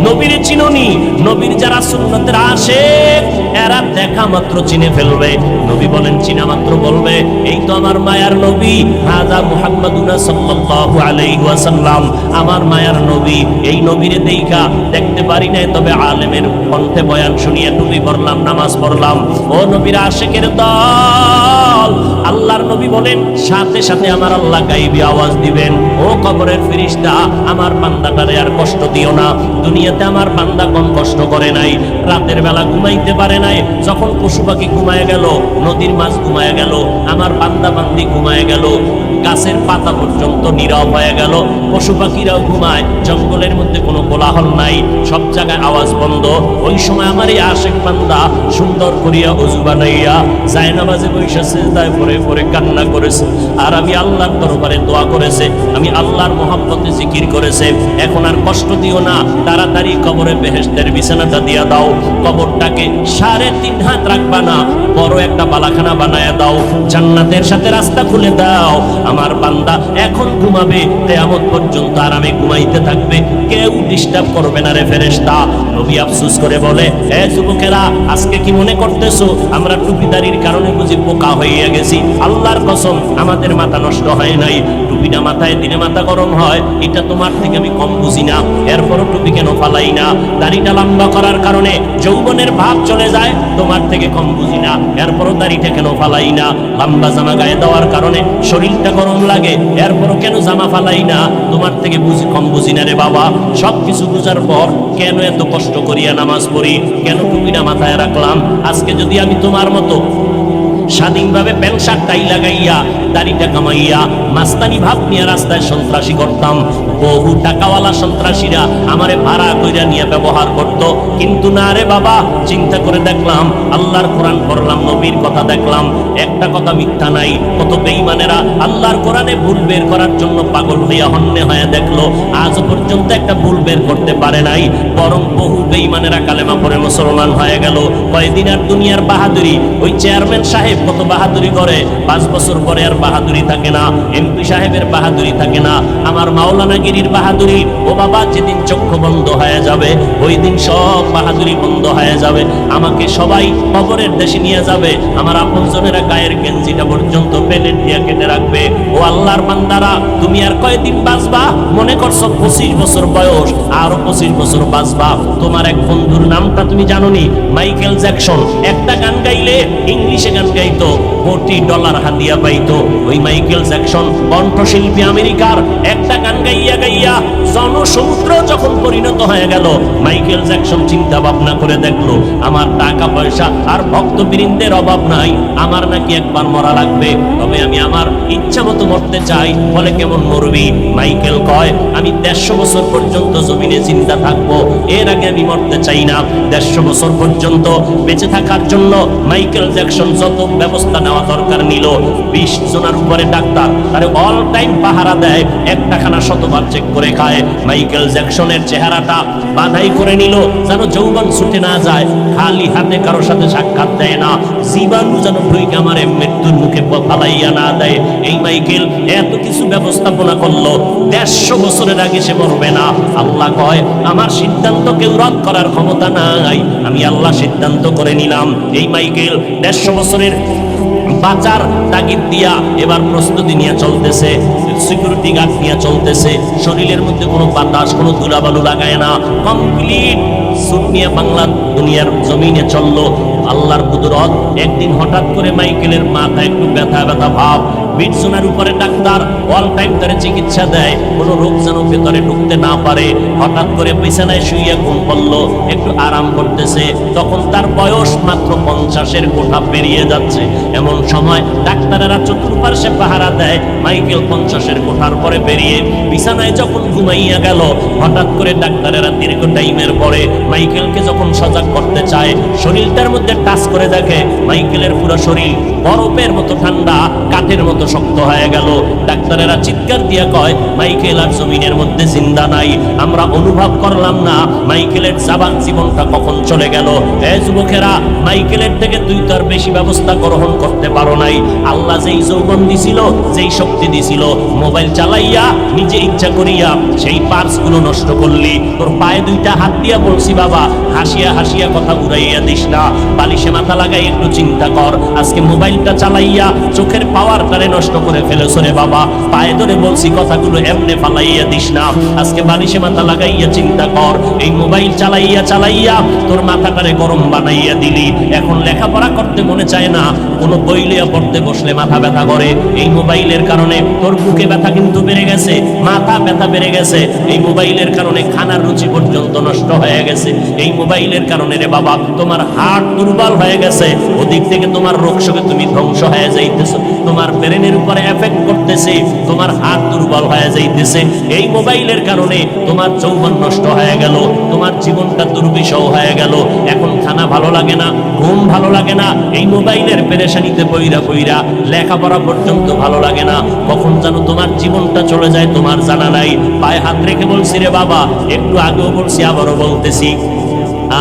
নবীর চিননি। নবীর যারা সুন্নতের আশিক, এরা দেখা মাত্র চিনে ফেলবে। নবী বলেন চিনা মাত্র বলবে, এই তো আমার মায়ার নবী, হাযা মুহাম্মাদুন সাল্লাল্লাহু আলাইহি ওয়াসাল্লাম, আমার মায়ার নবী। এই নবীরে দেইখা দেখতে পারি নাই, তবে আলেমের কণ্ঠে বয়ান শুনিয়ে টুপি পরলাম, নামাজ পড়লাম। ও নবীর আশিকের দল, আল্লাহর নবী বলেন সাথে সাথে আমার আল্লাহ গায়বী আওয়াজ দিবেন, ও কবরের ফেরেশতা, আমার বান্দাটারে আর কষ্ট দিও না। দুনিয়াতে আমার বান্দা কম কষ্ট করে নাই, রাতের বেলা ঘুমাইতে পারে নাই, যখন পশু পাখি ঘুমায় গেল, নদীর মাছ ঘুমায় গেল, আমার বান্দা বান্দি ঘুমায় গেল, গাছের পাতা পর্যন্ত নীরব হয়ে গেল, পশু পাখিরাও ঘুমায়, জঙ্গলের মধ্যে কোনো কোলাহল নাই, সব জায়গায় আওয়াজ বন্ধ। ওই সময় আমার এই আশেক বান্দা সুন্দর করিয়া ওযু বানাইয়া জায়নামাজে বইসা সিজদায় পড়ে পড়ে কান্না করেছে, আর আমি আল্লাহর দরবারে দোয়া করেছে, আমি আল্লাহর মহব্বতে জিকির করেছে। এখন আর কষ্ট দিও না, তাড়াতাড়ি কবরে বেহেশতের বিছানাটা দিয়া দাও, কবরটাকে 3.5 হাত রাখবা না, বড় একটা বালাখানা বানায়া দাও, জান্নাতের সাথে রাস্তা খুলে দাও। আমার বান্দা এখন ঘুমাবে, কিয়ামত পর্যন্ত আরামে ঘুমাইতে থাকবে, কেউ ডিস্টার্ব করবে না রে ফেরেশতা। নবী আফসোস করে বলে, এ যুবকেরা, আজকে কি মনে করতেছো আমরা টুপিদারির কারণে বুঝি বোকা হইয়া গেছি? আল্লাহর কসম, আমাদের মাথা নষ্ট হয় নাই। টুপিটা মাথায় দিলে মাথা গরম হয়, এটা তোমার থেকে আমি কম বুঝি না, এরপরও টুপি কেন ফালাই না? দাড়িটা লম্বা করার কারণে যৌবনের ভাব চলে যায়, তোমার থেকে কম বুঝি না, এরপরও দাড়িটা কেন ফালাই না? লম্বা জামা গায়ে দেওয়ার কারণে শরীরটা গরম লাগে, এরপরও কেন জামা ফালাই না? তোমার থেকে কম বুঝি না রে বাবা। সব কিছু বুঝার পর কেন এত কষ্ট করিয়া নামাজ পড়ি, কেন টুপিটা মাথায় রাখলাম? আজকে যদি আমি তোমার মতো স্বাধীনভাবে প্যান্ট শার্ট টাই লাগাইয়া দাড়িটা কামাইয়া মাস্তানি ভাব নিয়ে রাস্তায় সন্ত্রাসী করতাম, বহু টাকাওয়ালা সন্ত্রাসীরা আমারে ভাড়া কইরা নিয়ে ব্যবহার করত। কিন্তু না রে বাবা, চিন্তা করে দেখলাম, আল্লাহর কোরআন পড়লাম, নবীর কথা দেখলাম, একটা কথা মিথ্যা নাই। কত বেঈমানেরা আল্লাহর কোরআনে ভুল বের করার জন্য পাগল হইয়া হন্যে হয়ে দেখলো, আজও পর্যন্ত একটা ভুল বের করতে পারে নাই, বরং বহু বেঈমানেরা কালেমা পড়ে মুসলমান হয়ে গেল। কয়দিন আর দুনিয়ার বাহাদুরি, ওই চেয়ারম্যান সাহেব কত বাহাদুরি করে, 5 বছর পরে আর বাহাদুরি থাকে না, এমপি সাহেবের বাহাদুরি থাকে না, আমার মাওলানা গিরির বাহাদুরি, ও বাবা যেদিন চক্ষু বন্ধ হয়ে যাবে ওই দিন সব বাহাদুরি বন্ধ হয়ে যাবে, আমাকে সবাই কবরের দেশে নিয়ে যাবে, আমার আপনজনেরা গায়ের গেঞ্জিটা পর্যন্ত প্লেট দিয়ে কেটে রাখবে। ও আল্লাহর বান্দারা, তুমি আর কয়দিন বাঁচবা? মনে করছো 25 বছর বয়স, আরো 25 বছর বাঁচবা। তোমার এক বন্ধুর নামটা তুমি জানোনি? Michael Jackson. একটা গান গাইলে, ইংলিশে গান গাইতো, $40 হাদিয়া পাইতো। ওই মাইকেল জ্যাকসন কণ্ঠশিল্পী আমেরিকার, একটা গান গাইয়া গাইয়া জনসমুদ্র যখন পরিণত হয়ে গেল, মাইকেল জ্যাকসন চিন্তা ভাবনা করে দেখলো, আমার টাকা পয়সা আর ভক্তবৃন্দের অভাব নাই, আমার নাকি একবার মরা লাগবে, তবে আমি আমার ইচ্ছা মতো মরতে চাই। বলে কেমন মরবি? মাইকেল কয়, আমি 150 বছর পর্যন্ত জমিনে জিন্দা থাকবো, এর আগে আমি মরতে চাই না। 150 বছর পর্যন্ত বেঁচে থাকার জন্য মাইকেল জ্যাকসন যত ব্যবস্থা নেওয়া দরকার নিল। 20 জনের উপরে ডাক্তার তারে অল টাইম পাহারা দেয়, একটা খানা শতবার চেক করে খায়। মাইকেল জ্যাকসনের চেহারাটা বাঁধাই করে নিল, যেন যৌবন ছুটে না যায়, খালি হাতে কারোর সাথে সাক্ষাৎ দেয় না, জীবাণু যেন ঢুকে আমার মৃত্যুর মুখে ফালাইয়া না দেয়। এই মাইকেল এত কিছু ব্যবস্থাপনা করলো, 150 বছরের আগে সে মরবে না। আল্লাহ কয়, আমার সিদ্ধান্ত কেউ রদ করার ক্ষমতা নাই, আমি আল্লাহ সিদ্ধান্ত করে নিলাম। এই মাইকেল 150 বছরের বাঁচার তাগিদ দিয়া এবার প্রস্তুতি নিয়ে চলতেছে, সিকিউরিটি গার্ড নিয়ে চলতেছে, শরীরের মধ্যে কোনো বাতাস, কোনো ধুলাবালু লাগায় না, কমপ্লিট সুট নিয়ে বাংলা দুনিয়ার জমিনে চললো। আল্লাহর কুদরত, একদিন হঠাৎ করে মাইকেলের মাথায় একটু ব্যথা ব্যথা ভাব, 20 জনের উপরে ডাক্তার অল টাইম তারে চিকিৎসা দেয়, কোনো রোগ যেন ভেতরে ঢুকতে না পারে। হঠাৎ করে বিছানায় শুইয়া ঘুম পড়লো, একটু আরাম করতেছে, তখন তার বয়স মাত্র 50-এর কোঠা পেরিয়ে যাচ্ছে। এমন সময় ডাক্তারেরা চতুর্পার্শ্বে পাহারা দেয়, মাইকেল 50-এর কোঠার পরে বেরিয়ে বিছানায় যখন ঘুমাইয়া গেল, হঠাৎ করে ডাক্তারেরা দীর্ঘ টাইমের পরে মাইকেলকে যখন সজাগ করতে চায়, শরীরটার মধ্যে টাচ করে দেখে মাইকেলের পুরো শরীর বরফের মতো ঠান্ডা, কাঠের মতো শক্ত হয়ে গেল। ডাক্তারেরা চিৎকার দিয়া কয়, মাইকেল আর জমিনের মধ্যে জিন্দা নাই, আমরা অনুভব করলাম না মাইকেলের জীবনটা কখন চলে গেল। এ যুবকেরা, মাইকেলের থেকে তুই তো আর বেশি ব্যবস্থা গ্রহণ করতে পারো নাই। আল্লাহ যেই যৌবন দিছিল, যেই শক্তি দিছিল, মোবাইল চালাইয়া নিজে ইচ্ছা করিয়া সেই পার্স গুলো নষ্ট করলি। তোর পায়ে 2টা হাত দিয়া বলছি, বাবা হাসিয়া হাসিয়া কথা উড়াইয়া দিস না, বালিশে মাথা লাগাই একটু চিন্তা কর, আজকে মোবাইলটা চালাইয়া চোখের পাওয়ারটারে নষ্ট করে ফেলেছো রে বাবা। পায়ে ধরে বলছি, কথাগুলো এমনে ফালাইয়া দিস না, আজকে বালিশে মাথা লাগাইয়া চিন্তা কর। এই মোবাইল চালাইয়া চালাইয়া তোর মাথাটারে গরম বানাইয়া দিলি, এখন লেখাপড়া করতে মনে চায় না, কোনো বই লিয়া পড়তে বসলে মাথা ব্যথা করে। এই মোবাইলের কারণে তোর বুকে ব্যথা কিন্তু বেড়ে গেছে, মাথা ব্যথা বেড়ে গেছে। এই মোবাইলের কারণে খানার রুচি পর্যন্ত নষ্ট হয়ে গেছে। এই মোবাইলের কারণে রে বাবা তোমার হার্ট দুর্বল দুর্বল হয়ে গেছে, ওদিক থেকে তোমার রোগশোকে তুমি ধ্বংস হয়ে যাইতেছো, তোমার ব্রেনের উপরে এফেক্ট করতেছে, তোমার হাত দুর্বল হয়ে যাইতেছে। এই মোবাইলের কারণে তোমার যৌবন নষ্ট হয়ে গেল, তোমার জীবনটা দুর্বিষহ হয়ে গেল। এখন খানা ভালো লাগে না, ঘুম ভালো লাগে না, এই মোবাইলের পেরেশানিতে পইরা পইরা লেখাপড়া পর্যন্ত ভালো লাগে না। কখন যেন তোমার জীবনটা চলে যায় তোমার জানা নাই। পায়ে হাত রেখে বলছি রে বাবা, একটু আগেও বলছি, আবারও বলতেছি,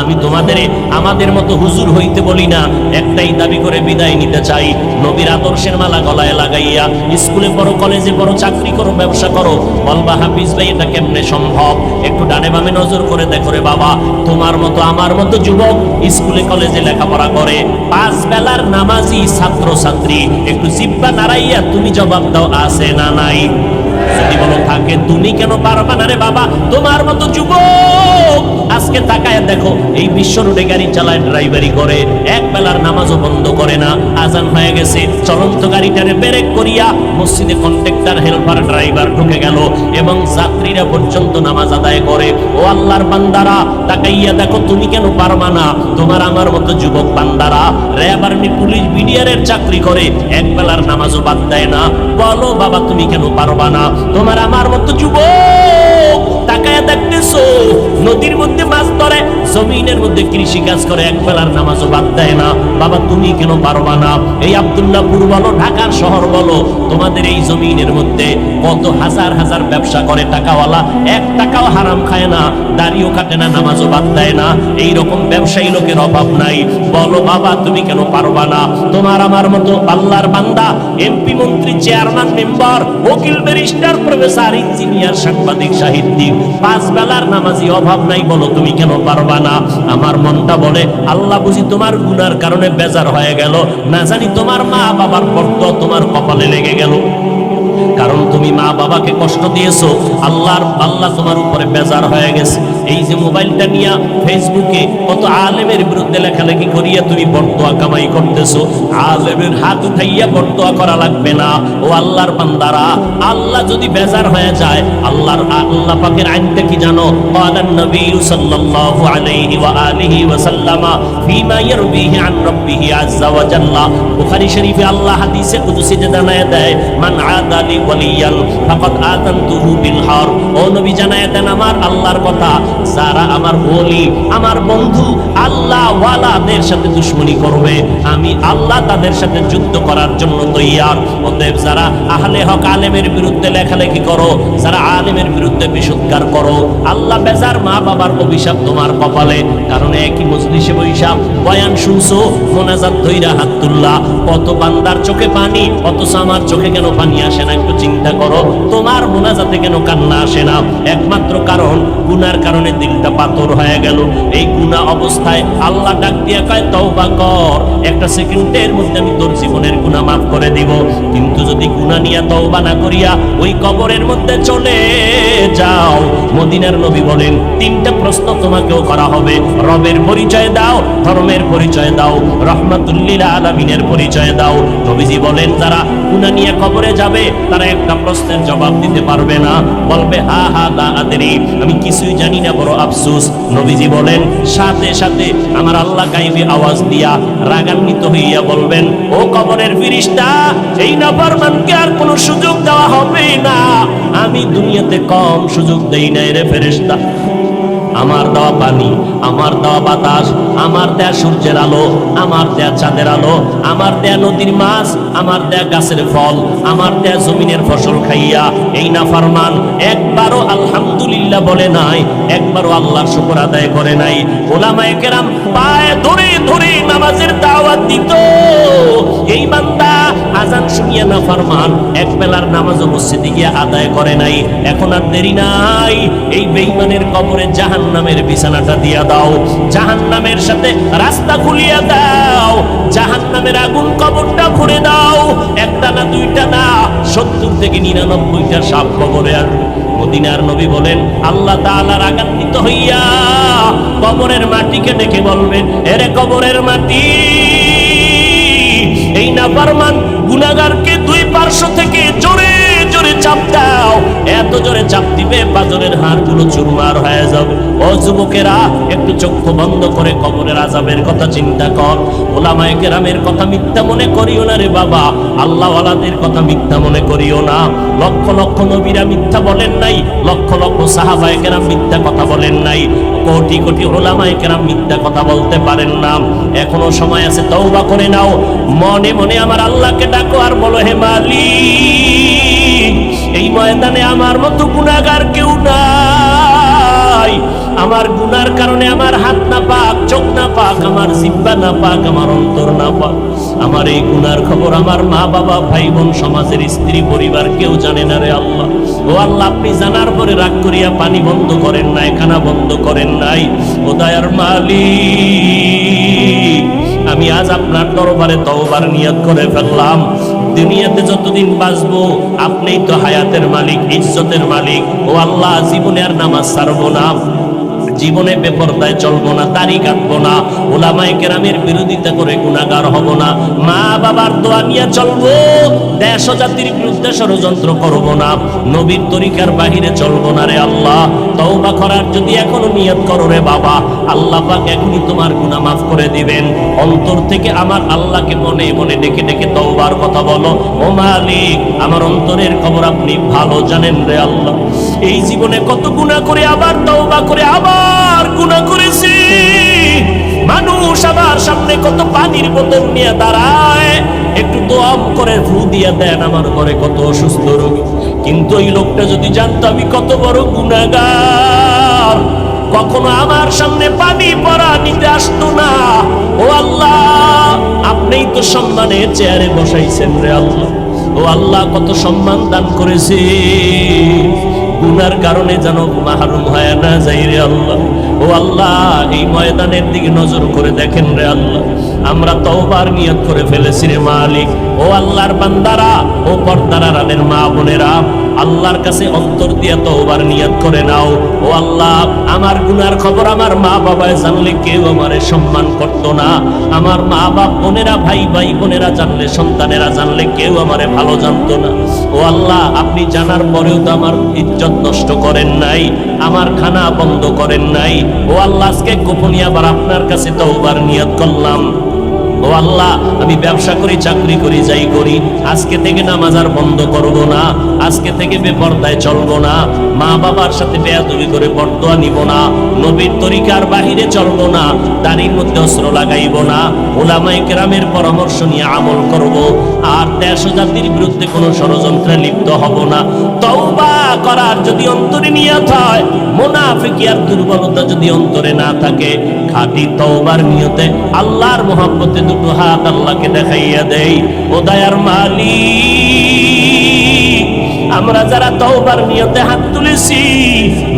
আমি তোমাদের আমাদের মতো হুজুর হইতে বলি না, একটাই দাবি করে বিদায় নিতে চাই, নবীর আদর্শের মালা গলায় লাগাইয়া স্কুলে পড়ো, কলেজে পড়ো, চাকরি করো, ব্যবসা করো, বলবা হাফিজ ভাই এটা কেমনে সম্ভব? একটু ডানে বামে নজর করে দেখো রে বাবা, তোমার মতো আমার মতো যুবক স্কুলে কলেজে লেখাপড়া করে, 5 বেলার নামাজি ছাত্র ছাত্রী, একটু জিব্বা নাড়াইয়া তুমি জবাব দাও, আছে না নাই? যদি বলো থাকে, তুমি কেন পারবা না রে বাবা? তোমার মতো যুবক আজকে তাকায় দেখো, এই বিশ্ব রোডে গাড়ি চালায়, ড্রাইভারি করে, এক বেলার নামাজও বন্ধ করে না। আজান হয়ে গেছে, চলন্ত গাড়িটারে ব্রেক করিয়া মসজিদে কন্ট্রাক্টর, হেল্পার, ড্রাইভার ঢুকে গেল এবং যাত্রীরা পর্যন্ত নামাজ আদায় করে। ও আল্লাহর বান্দারা, তাকাইয়া দেখো, তুমি কেন পারবা না? তোমার আমার মতো যুবক বান্দারা র্যাব, আর্মি, পুলিশ, বিডিআরের চাকরি করে, এক বেলার নামাজও বাদ দেয় না। বলো বাবা, তুমি কেন পারবা না? তোমার আমার মতো যুবক তাকায়া দেখতেছো, নদীর মধ্যে মাছ ধরে, জমিনের মধ্যে কৃষি কাজ করে, এক বেলার নামাজও বাদ দেয় না। বাবা, তুমি কেন পারবা না? এই আব্দুল্লাহপুর বলো, ঢাকার শহর বলো, তোমাদের এই জমিনের মধ্যে কত হাজার হাজার ব্যবসা করে টাকাওয়ালা, 1 টাকাও হারাম খায় না, দাড়িও কাটে না, নামাজও বাদ দেয় না। এই রকম ব্যবসায়ী লোকের অভাব নাই। বলো বাবা, তুমি কেন পারবা না? তোমার আমার মতো আল্লাহর বান্দা, এমপি, মন্ত্রী, চেয়ারম্যান, মেম্বার, উকিল, ব্যারিস্টার, প্রফেসর, ইঞ্জিনিয়ার, সাংবাদিক, সাহিত্যিক, 5 বেলার নামাজি অভাব নাই। বলো তুমি কেন পারবা না? আমার মনটা বলে, আল্লাহ বুঝি তোমার গুনার কারণে বেজার হয়ে গেল, না জানি তোমার মা বাবার পর্দ তোমার কপালে লেগে গেল, কারণ তুমি মা বাবাকে কষ্ট দিয়েছো, আল্লাহ তোমার উপরে বেজার হয়ে গেছে। এই যে মোবাইলটা নিয়ে ফেসবুকে কত আলেমের বিরুদ্ধে লেখালেখি করিয়া তুমি বরদোয়া কামাই করতেছো, আলেমের হাত উঠাইয়া বরদোয়া করা লাগবে না। ও আল্লাহর বান্দারা, আল্লাহ যদি বেজার হয়ে যায়, আল্লাহ পাকের আইনটা কি জানো? ক্বালান নবী সাল্লাল্লাহু আলাইহি ওয়া আলিহি ওয়া সাল্লামা ফীমা ইয়ারবিহি আন রাব্বিহি আযজা ওয়া জাল্লা, বুখারী শরীফে আল্লাহ হাদিসে কুদসিতে জানায় দেয়, মান আদালি ওয়ালিয়ান ফাকাদ আযানতুহু বিল হার। ও নবী, জানায় দেন আমার আল্লাহর কথা, যারা আমার ওলি, আমার বন্ধু, আল্লাহ ওয়ালাদের সাথে দুশমনি করবে, আমি আল্লাহ তাদের সাথে যুদ্ধ করার জন্য তৈয়ার। অতএব যারা আহলে হক আলেমের বিরুদ্ধে লেখালেখি করো, যারা আলেমের বিরুদ্ধে বিশুদ্ধার করো, আল্লাহ বেজার, মা বাবার অভিশাপ তোমার কপালে। কারণ একই মজলিসে বৈশা বয়ান শুনছো, মোনাজাত ধইরা হাত তুললা, কত বান্দার চোখে পানি, অথচ আমার চোখে কেন পানি আসে না? একটু চিন্তা করো, তোমার মোনাজাতে কেন কান্না আসে না? একমাত্র কারণ, গুনার কারণে দিলটা পাথর হয়ে গেল। এই গুনাহ অবস্থায় আল্লাহ ডাক দিয়া কয়, তওবা কর, একটা সেকেন্ডের মধ্যে আমি তোর জীবনের গুনাহ মাফ করে দিব। কিন্তু যদি গুনাহ নিয়ে তওবা না করিয়া ওই কবরের মধ্যে চলে যাও, মদিনার নবী বলেন 3টা প্রশ্ন তোমাকেও করা হবে। রবের পরিচয় দাও, ধর্মের পরিচয় দাও, রাহমাতুল লিল আলামিনের পরিচয় দাও। নবীজি বলেন, যারা গুনাহ নিয়ে কবরে যাবে, তারা একটা প্রশ্নের জবাব দিতে পারবে না, বলবে হা হা লা আদরি, আমি কিছুই জানি না, বড় আফসোস। নবীজি বলেন, সাথে সাথে আমার আল্লাহ গায়বী আওয়াজ দিয়া রাগান্বিত হইয়া বলবেন, ও কবরের ফেরেশতা, এই নাফরমানকে আর কোনো সুযোগ দেওয়া হবে না। আমি দুনিয়াতে কম সুযোগ দেই নাই রে ফেরেশতা। আমার দেওয়া পানি, আমার দেওয়া বাতাস, আমার দেয়া সূর্যের আলো, আমার দেয়া চাঁদের আলো, আমার দেয়া নদীর মাছ, আমার দেয়া গাছের ফল, আমার দেয়া জমিনের ফসল খাইয়া এই নাফরমান একবারও আলহামদুলিল্লাহ বলে নাই, একবারও আল্লাহর শুকর আদায় করে নাই। ওলামায়ে কেরাম পায়ে ধরে ধরে নামাজের দাওয়াত দিত। এই বান্দা আজান শুনিয়া নাফরমান এক বেলার নামাজও মসজিদে গিয়ে আদায় করে নাই। এখন আর দেরি নাই, এই বেঈমানের কবরে জাহান্নামের বিছানাটা দিয়া দাও, জাহান্নামের সাথে রাস্তা খুলিয়া দাও, জাহান্নামের আগুন কবরটা ভরে দাও। একটা না, দুইটা না, 70 থেকে 99টা সাপ কবরে আসবে। মদিনার নবী বলেন, আল্লাহ তাআলা রাগান্বিত হইয়া কবরের মাটিকে ডেকে বলবেন, এরে কবরের মাটি, এই নাফরমান গুনাহগারকে 2 পার্শ্ব থেকে জোরে জোরে চাপ দাও, এত জোরে চাপ দিবে পাজরের হাড়গুলো চুরমার হয়ে যাবে। ও যুবকেরা, একটু চক্ষু বন্ধ করে কবরের আযাবের কথা চিন্তা কর। ওলামায়ে কেরামের কথা মিথ্যা মনে করিও না রে বাবা, আল্লাহ ওয়ালাদের কথা মিথ্যা মনে করিও না। লক্ষ লক্ষ নবীরা মিথ্যা বলেন নাই, লক্ষ লক্ষ সাহাবায়ে কেরাম মিথ্যা কথা বলেন নাই, কোটি কোটি ওলামায়ে কেরাম মিথ্যা কথা বলতে পারেন না। এখনো সময় আছে, তওবা করে নাও। মনে মনে আমার আল্লাহকে ডাকো আর বলো, হে মালিক, এই ময়দানে আমার মতো গুনাহগার কেউ নাই। আমার গুনার কারণে আমার হাত না পাক, চোখ না পাক, আমার জিহ্বা না পাক, আমার অন্তর না পাক। আমার এই গুনার খবর আমার মা বাবা, ভাই বোন, সমাজের স্ত্রী পরিবার কেউ জানে না রে আল্লাহ। ও আল্লাহ, আপনি জানার পরে রাগ করিয়া পানি বন্ধ করেন নাই, খানা বন্ধ করেন নাই। ও দয়ার মালিক, আমি আজ আপনার দরবারে তওবার নিয়ত করে ফেললাম। দুনিয়াতে যতদিন বাঁচবো আপনিই তো হায়াতের মালিক, ইজ্জতের মালিক। ও আল্লাহ, জীবনে আর নামাজ ছাড়বো না, জীবনে বেপরদায় চলবো না, দাড়ি কাটবো না, ওলামায়ে কেরামের বিরোধিতা করে গুনাহগার হব না, মা বাবার দোয়া নিয়ে চলবো, দেশ ও জাতির বিরুদ্ধে ষড়যন্ত্র করব না, নবীর তরিকার বাহিরে চলবো না রে আল্লাহ। তওবা করার যদি এখনো নিয়ত করো রে বাবা, আল্লাহ পাক এখনই তোমার গুনাহ মাফ করে দিবেন। অন্তর থেকে আমার আল্লাহকে মনে মনে ডেকে ডেকে তওবার কথা বলো। ও মালিক, আমার অন্তরের খবর আপনি ভালো জানেন রে আল্লাহ। এই জীবনে কত গুনাহ করে আবার তওবা করে আবার গুনাহ করেছি। মানুষ আমার সামনে কত পানির বোতল নিয়ে দাঁড়ায়, একটু দোয়া করে ফু দিয়ে দেন, আমার ঘরে কত অসুস্থ রোগী। কিন্তু এই লোকটা যদি জানতো আমি কত বড় গুনাহগার, কখনো আমার সামনে পানি পড়া নিতে আসতো না। ও আল্লাহ, আপনিই তো সম্মানের চেয়ারে বসাইছেন রে আল্লাহ। ও আল্লাহ, কত সম্মান দান করেছে, গুনার কারণে যেন মাহরুম হয় না যাই রে আল্লাহ। ও আল্লাহ, এই ময়দানের দিকে নজর করে দেখেন রে আল্লাহ। আমরা তওবার নিয়ত করে ফেলেছি রে মালিক। ও আল্লাহর বান্দারা, ও পর্দার আড়ালের মা বোনেরা, আল্লাহর কাছে অন্তর দিয়ে তওবার নিয়ত করে নাও। ও আল্লাহ, আমার গুনার খবর আমার মা বাবায় জানলে কেউ আমারে সম্মান করতো না। আমার মা বাপ বোনেরা, ভাই ভাই বোনেরা জানলে, সন্তানেরা জানলে কেউ আমারে ভালো জানতো না। ও আল্লাহ, আপনি জানার পরেও তো আমার ইজ্জত নষ্ট করেন নাই, আমার খানা বন্ধ করেন নাই। ও আল্লাহ, আজকে গোপনে আবার আপনার কাছে তওবার নিয়ত করলাম। ও আল্লাহ, আমি ব্যবসা করি, চাকরি করি, যাই করি, আজকে থেকে নামাজ আর বন্ধ করব না, আজকে থেকে বেপরদায় চলবো না, মা বাবার সাথে বেয়াদবি করে বরদোয়া নিব না, নবীর তরিকার বাহিরে চলবো না, দাড়ির মধ্যে অস্ত্র লাগাইব না, ওলামায়ে কেরামের পরামর্শ নিয়ে আমল করব, আর দেশ ও জাতির বিরুদ্ধে কোনো ষড়যন্ত্রে লিপ্ত হব না। তওবা করার যদি অন্তরে নিয়ত হয়, মুনাফিকি আর দুর্বলতা যদি অন্তরে না থাকে, খাঁটি তওবার নিয়তে আল্লাহর মহব্বতে দুটো হাত আল্লাহকে দেখাইয়া দেই। ও দয়ার মালিক, আমরা যারা তওবার নিয়তে হাত তুলেছি,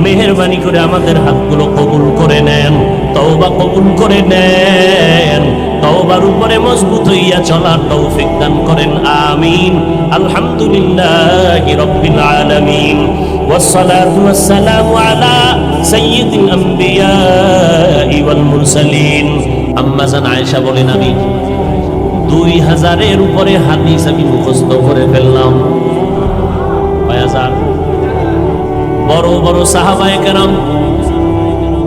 মেহেরবানি করে আমাদের হাতগুলো কবুল করে নেন, তওবা কবুল করে নেন, তওবার উপরে মজবুত হইয়া চলার তৌফিক দান করেন, আমিন। আলহামদুলিল্লাহি রাব্বিল আলামিন, ওয়াসসালাতু ওয়াসসালামু আলা সাইয়্যিদিল আমবিয়াই ওয়াল মুরসালিন। আম্মা জান আয়েশা বলেন, আমি 2000-এর উপরে হাদিস আমি মুখস্থ করে ফেললাম। 2000 বড় বড় সাহাবায়ে কেরাম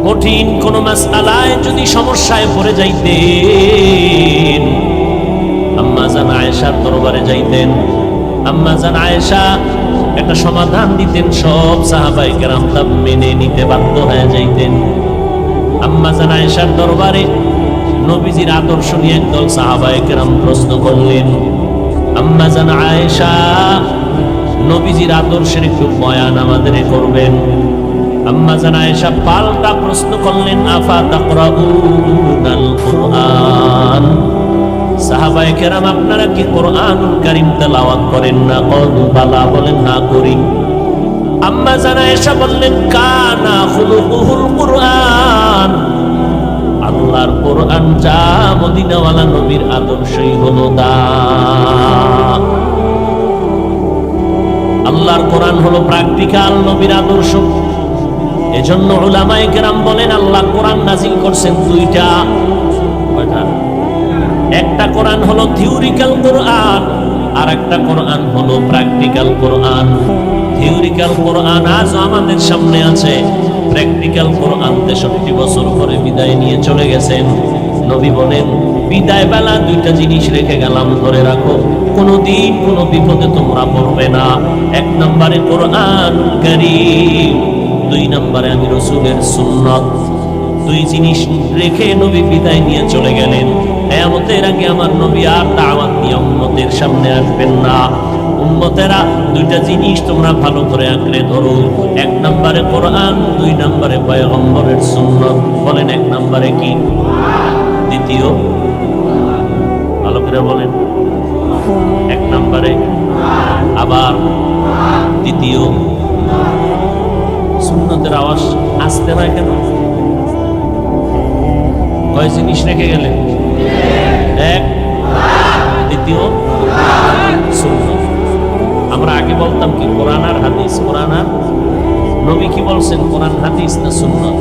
কঠিন কোন মাসআলায় যদি সমস্যায় পড়ে যাইতেন, আম্মা জান আয়েশার দরবারে যাইতেন, আম্মা জান আয়েশা একটা সমাধান দিতেন, সব সাহাবায়ে কেরাম তা মেনে নিতে বাধ্য হয়ে যাইতেন। আম্মা জান আয়েশার দরবারে নবীজির আদর্শ নিয়ে একদল সাহাবায়ে কেরাম প্রশ্ন করলেন। আম্মা জান আয়েশা নবীজির আদর্শের একটু বয়ান আমাদের করবেন। আম্মা জান আয়েশা পাল্টা প্রশ্ন করলেন, আফা তাকরাউনাল কুরআন, সাহাবায়ে কেরাম আপনারা কি কোরআনুল কারীম তেলাওয়াত করেন না? ক্বালু বালা, বলেন না করি। আম্মা জান আয়েশা বললেন, কানা খুলুকুহুল কুরআন, আল্লাহর কোরআন যা, মদিনাওয়ালা নবীর আদর্শই হলো তা। আল্লাহর কোরআন হলো প্র্যাকটিক্যাল নবীর আদর্শ। এজন্য উলামায়ে কেরাম বলেন, আল্লাহ কোরআন নাজিল করছেন দুইটা। একটা কোরআন হলো থিওরিক্যাল কোরআন, আর একটা কোরআন হলো প্র্যাকটিক্যাল কোরআন। থিওরিক্যাল কোরআন আজ আমাদের সামনে আছে, প্র্যাকটিক্যাল কোরআন 63 বছর পরে বিদায় নিয়ে চলে গেছেন। নবী বলেন, বিদায় বেলা দুইটা জিনিস রেখে গেলাম, ধরে রাখো, কোনদিন কোনো বিপদে তোমরা পড়বে না। এক নম্বরে কোরআন কারীম, দুই নম্বরে আমি রাসূলের সুন্নাত। দুই জিনিস রেখে নবী বিদায় নিয়ে চলে গেলেন। কিয়ামতের আগে আমার নবী আর দাওয়াত দিয়ে উম্মতের সামনে আসবেন না। উম্মতেরা দুইটা জিনিস তোমরা ভালো করে আঁকড়ে ধরো, এক নম্বরে কোরআন, দুই নম্বরে পয়গম্বরের সুন্নাত। বলেন, এক নম্বরে কি? দ্বিতীয়, ভালো করে বলেন। এক নম্বরে, আবার দ্বিতীয়। সুন্নতের আওয়াজ আসতে হয় কেন? কয় জিনিস রেখে গেলেন? এক, দ্বিতীয়, সুন্নাত। আমরা আগে বলতাম কি কোরআন আর হাদিস, কোরআন আর নবী কি বলছেন, কোরআন হাদিস না সুন্নাত?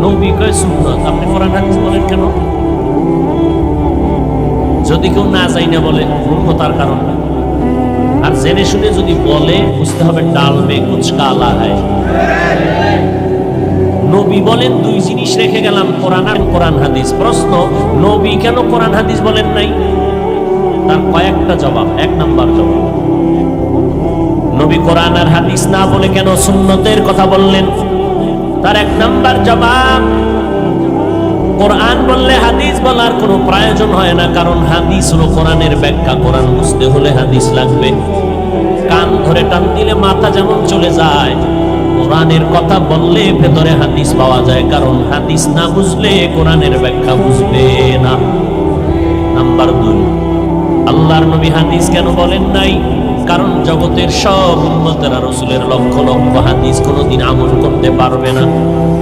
নবী কয় সুন্নাত, আপনি কোরআন হাদিস বলেন কেন? যদি কেউ না যাই না বলে, মূর্খতার কারণ। আর জেনে শুনে যদি বলে, বুঝতে হবে ডাল মে কুছ কালা হয়। নবী বলেন দুই জিনিস রেখে গেলাম, কোরআন আর কোরআন হাদিস। প্রশ্ন, নবী কেন কোরআন হাদিস বলেন নাই? তার কয়েকটা জবাব। এক নাম্বার জবাব, নবী কোরআন আর হাদিস না বলে কেন সুন্নতের কথা বললেন? তার এক নাম্বার জবাব, কোরআন বললে হাদিস বলার কোনো প্রয়োজন হয় না, কারণ হাদিস হলো কোরআনের ব্যাখ্যা। কোরআন বুঝতে হলে হাদিস লাগবে। কান ধরে টান দিলে মাথা যেমন চলে যায়, কোরআনের কথা বললে ভেতরে হাদিস পাওয়া যায়, কারণ হাদিস না বুঝলে কোরআনের ব্যাখ্যা বুঝবে না। নাম্বার দুই, আল্লাহর নবী হাদিস কেন বলেন নাই? কারণ জগতের সব উম্মতেরা রাসূলের লক্ষ লক্ষ হাদিস কোনোদিন আমল করতে পারবে না।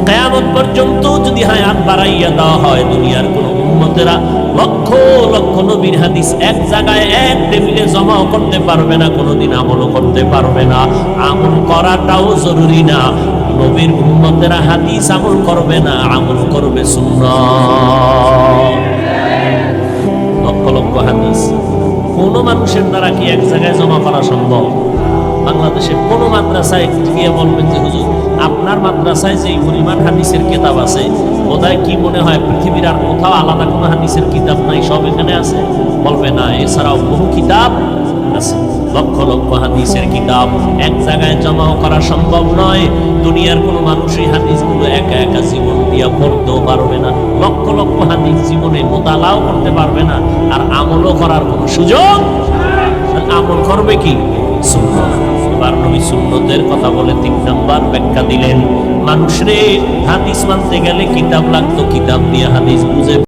কিয়ামত পর্যন্ত যদি হায়াত বাড়াইয়া দেওয়া হয়, দুনিয়ার কোন উম্মতেরা লক্ষ লক্ষ নবীর হাদিস এক জায়গায় এক টেবিলে জমাও করতে পারবে না, কোনোদিন আমলও করতে পারবে না। আমল করাটাও জরুরি না। নবীর উম্মতেরা হাদিস আমল করবে না, আমল করবে সুন্নাত। লক্ষ লক্ষ হাদিস কোন মানুষের দ্বারা কি এক জায়গায় জমা করা সম্ভব? বাংলাদেশে কোন মাদ্রাসায় গিয়ে বলবেন যে হুজুর আপনার মাদ্রাসায় যেই পরিমাণ হাদিসের কিতাব আছে, বোধহয় কি মনে হয় পৃথিবীর আর কোথাও আলাদা কোনো হাদিসের কিতাব নাই, সব এখানে আছে? বলবে না, এছাড়াও বহু কিতাব আছে। লক্ষ লক্ষ হাদিসের কিতাব এক জায়গায় জমাও করা সম্ভব নয়। দুনিয়ার কোনো মানুষ এই হাদিসগুলো একা একা জীবন দিয়া পড়তেও পারবে না। লক্ষ লক্ষ হাদিস জীবনে মোতালাও করতে পারবে না, আর আমলও করার কোনো সুযোগ। আমল করবে কি? সুন্নাত। এবার নবী সুন্নতের কথা বলে 3 নাম্বার ব্যাখ্যা দিলেন। মানুষরে হাদিস মানতে গেলে কিতাব লাগতো, কিতাব দিয়ে হাদিস বুঝে